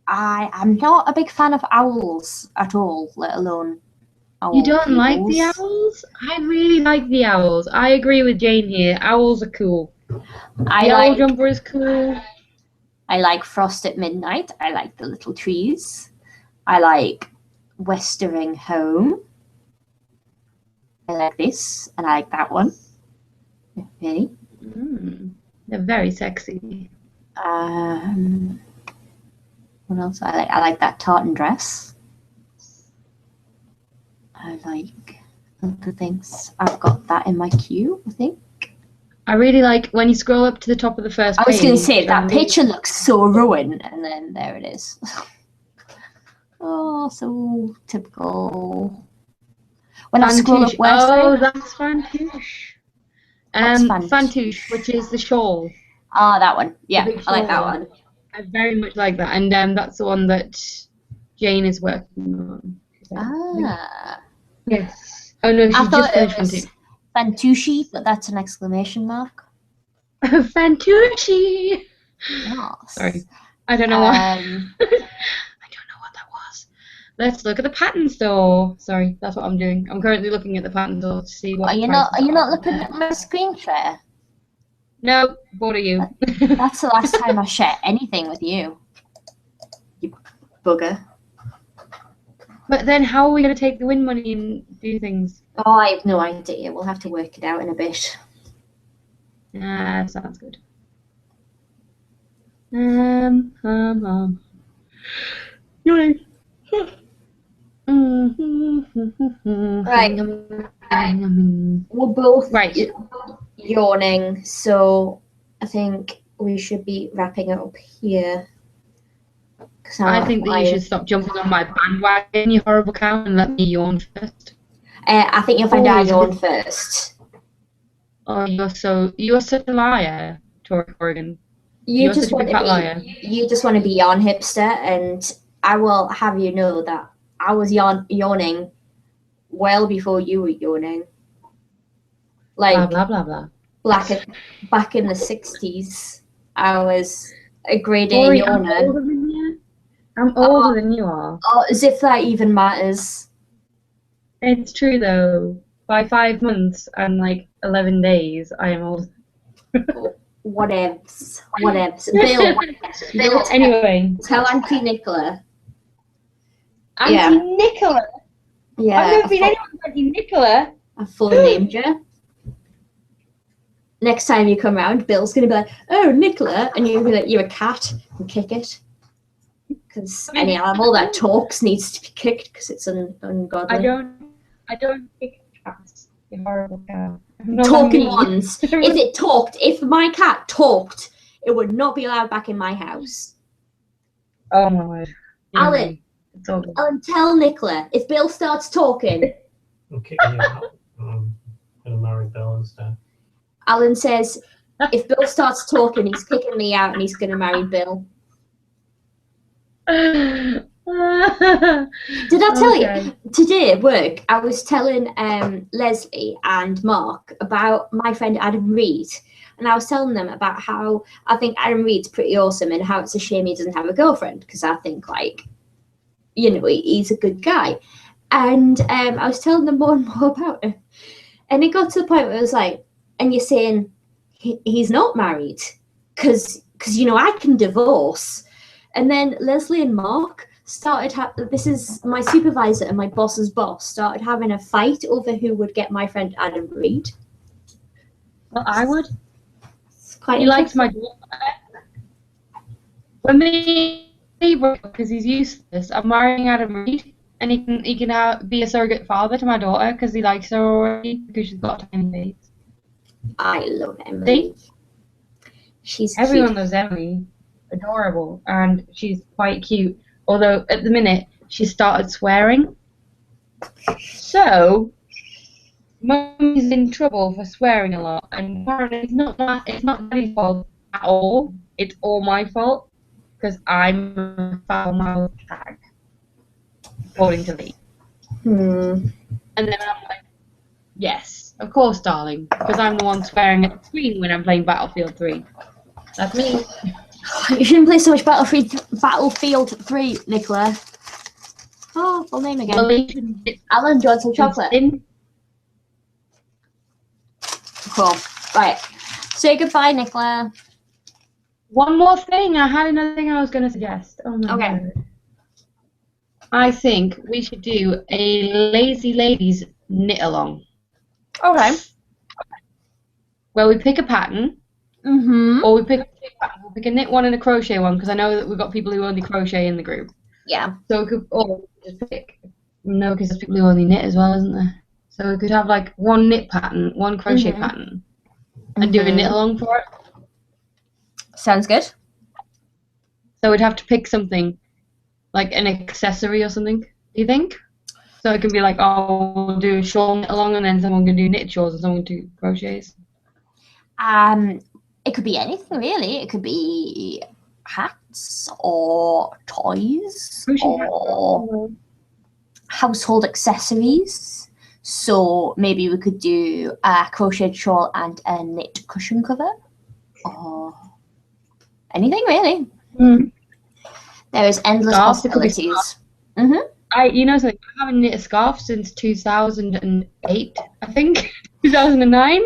I am not a big fan of owls at all, let alone owl You don't like the peoples. owls? I really like the owls. I agree with Jane here. Owls are cool. I The owl like jumper is cool. I like Frost at Midnight. I like the little trees. I like Westering Home. I like this, and I like that one. Really. They're very sexy. What else? I like that tartan dress. I like other things. I've got that in my queue, I think. I really like when you scroll up to the top of the first I was page. going to say, that and picture looks so ruined, and then there it is. Oh, so typical. When I scroll up Fantouche. where Oh, that's Fantouche. What's Fantouche? Fantouche, which is the shawl. Ah, that one. Yeah, The big I like that shawl. one. I very much like that, and that's the one that Jane is working on. Ah. Yes. Oh no, I she just thought it finished was Fantouche, but that's an exclamation mark. Fantouche. Yes. Sorry, I don't know why. Um, I don't know what that was. Let's look at the pattern store. Sorry, that's what I'm doing. I'm currently looking at the pattern store to see what. Are you not looking at my screen share? No, what are you? That's the last time I share anything with you. You bugger. But then, how are we going to take the win money and do things? Oh, I have no idea. We'll have to work it out in a bit. Sounds good. Yawning. Right. We're both Right. yawning, so I think we should be wrapping it up here. I think that you should stop jumping on my bandwagon, you horrible cow, and let me yawn first. I think you'll find Oh, out it's yawn good. first. Oh, you're such a liar, Tori Corrigan. You You're just such a want big to fat liar. You just want to be yawn hipster, and I will have you know that I was yawning well before you were yawning. Like Blah blah blah blah. back in the 60s, I was a grade A Tori, I'm yawner. older than you. I'm older than you are. Oh, as if that even matters. It's true though. By 5 months and like 11 days, I am older. Whatevs. Bill, Anyway, tell Auntie Nicola. Auntie Yeah. Nicola. Yeah, I've never been anyone's Auntie Nicola. I full named you. Next time you come round, Bill's gonna be like, "Oh, Nicola," and you're gonna be like, "You're a cat," and kick it. Because any animal that talks needs to be kicked because it's ungodly. I don't kick cats. You horrible cow. Talking ones. If my cat talked, it would not be allowed back in my house. Oh my word. Alan. It's all good. Alan, tell Nicola if Bill starts talking. I'm kicking you out. I'm going to marry Belle instead. Alan says, if Bill starts talking, he's kicking me out and he's going to marry Bill. Did I tell you? Today at work, I was telling Leslie and Mark about my friend Adam Reed. And I was telling them about how I think Adam Reed's pretty awesome and how it's a shame he doesn't have a girlfriend. Because I think, like, you know, he's a good guy. And I was telling them more and more about him. And it got to the point where I was like, and you're saying he's not married because you know, I can divorce. And then Leslie and Mark started, this is my supervisor and my boss's boss, started having a fight over who would get my friend Adam Reed. Well, I would. It's quite He likes interesting. my daughter. When we because he's useless, I'm marrying Adam Reed, and he can be a surrogate father to my daughter because he likes her already because she's got a tiny face. I love Emily. She's Everyone cute. loves Emily, adorable, and she's quite cute. Although at the minute she started swearing, so Mummy's in trouble for swearing a lot, and apparently it's not Daddy's fault at all. It's all my fault because I'm a foul mouthed hag, according to Lee. Hmm. And then I'm like, yes, of course, darling, because I'm the one swearing at the screen when I'm playing Battlefield 3. That's me. You shouldn't play so much Battlefield 3, Nicola. Oh, full name again. Well, you shouldn't get Alan Johnson chocolate. in. Cool. Right. Say goodbye, Nicola. One more thing. I had another thing I was going to suggest. Oh my Okay. God. I think we should do a lazy ladies knit along. Okay. Where we pick a pattern, Mm-hmm. or we pick a knit one and a crochet one, because I know that we've got people who only crochet in the group. Yeah. So we could, or just pick. No, because there's people who only knit as well, isn't there? So we could have like one knit pattern, one crochet pattern, and do a knit along for it. Sounds good. So we'd have to pick something, like an accessory or something. Do you think? So it can be like, oh, we'll do a shawl knit along, and then someone can do knit shawls, and someone can do crochets. It could be anything really. It could be hats or toys or household accessories. So maybe we could do a crocheted shawl and a knit cushion cover, or anything really. Mm. There is endless Scarves, it could be possibilities. You know something? I haven't knit a scarf since 2008, I think. 2009.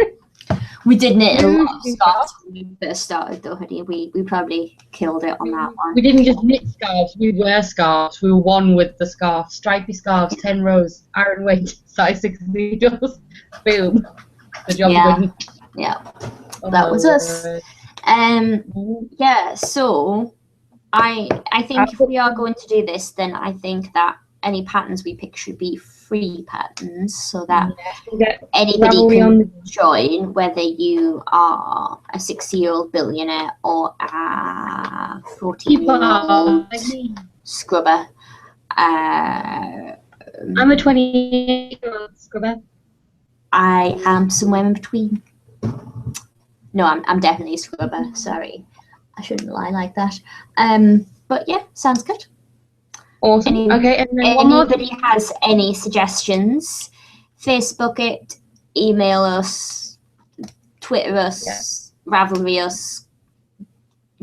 We did knit a lot of scarves when we first started, though, honey. We probably killed it on that one. We didn't just knit scarves, we wear scarves. We were one with the scarf. Stripy scarves, 10 rows, iron weight, size 6 needles. Boom. The job done. Yeah. That was us. Yeah, so I think if we are going to do this, then I think that any patterns we pick should be free patterns, so that anybody can join, whether you are a 60-year-old billionaire or a 14-year-old scrubber. I'm a 20-year-old scrubber. I am somewhere in between. No, I'm definitely a scrubber. Sorry, I shouldn't lie like that. But yeah, sounds good. Awesome. Okay, and then anybody has any suggestions, Facebook it, email us, Twitter us, Ravelry us,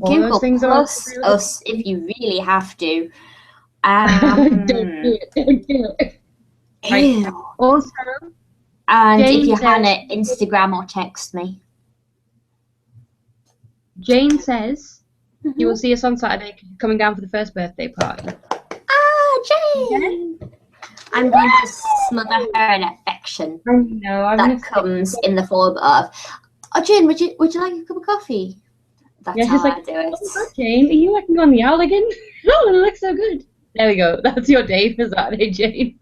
Google plus us if you really have to. Don't do it. Don't do it. Right. Also, and Jane if you had it, Instagram or text me. Jane says you will see us on Saturday coming down for the first birthday party. Jane! I'm going to smother her in affection. I know. That comes in the form of, oh, Jane, would you like a cup of coffee? That's how I do it. Oh, Jane, are you working on the owl again? Oh, it looks so good. There we go. That's your day for Saturday, Jane.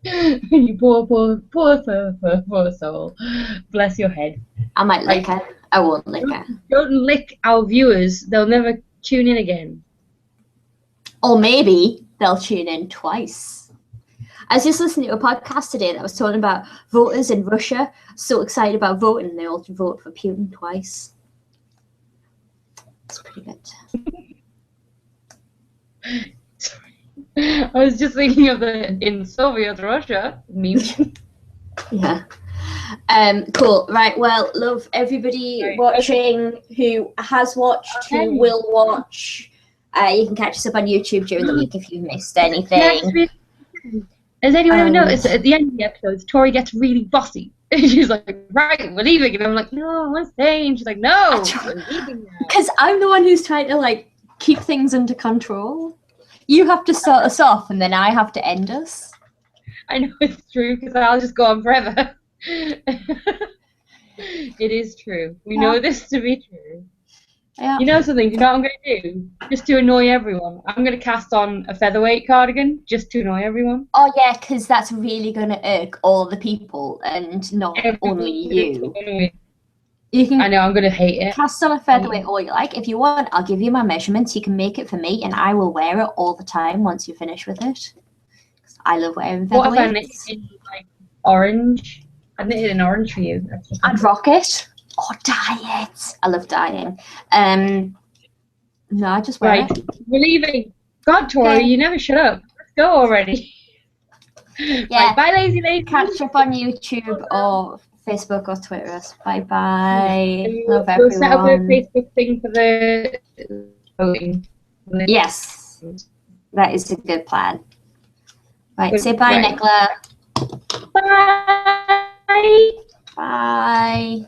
You poor soul. Bless your head. I might lick her. I won't lick her. Don't lick our viewers. They'll never tune in again. Or maybe they'll tune in twice. I was just listening to a podcast today that was talking about voters in Russia so excited about voting and they all vote for Putin twice. It's pretty good. Sorry. I was just thinking of the in Soviet Russia meme. Yeah. Cool. Right. Well, love everybody watching who has watched, who will watch. You can catch us up on YouTube during the week if you've missed anything. Has anyone ever noticed that at the end of the episodes, Tori gets really bossy? She's like, right, we're leaving. And I'm like, no, we're staying. She's like, no, we're leaving now. Because I'm the one who's trying to, like, keep things under control. You have to start us off, and then I have to end us. I know it's true, because I'll just go on forever. It is true. We Yeah. know this to be true. Yeah. You know something? Do you know what I'm going to do? Just to annoy everyone. I'm going to cast on a featherweight cardigan just to annoy everyone. Oh yeah, because that's really gonna irk all the people and not only you. You can I know, I'm going to hate it. cast on a featherweight all you like. If you want, I'll give you my measurements. You can make it for me, and I will wear it all the time once you finish with it. I love wearing What if I knit featherweights. in like orange? I knitted in orange for you. I'd rock it. Oh, dye it. I love dyeing. No, I just wear Right, it. we're leaving. God, Tori, Okay. you never shut up. Let's go already. Yeah. Right, bye, lazy lady. Catch up on YouTube or Facebook or Twitter. Bye bye. Love We'll set up a everyone. Facebook thing for the voting. Yes, that is a good plan. Right, say bye, Right. Nicola. Bye. Bye.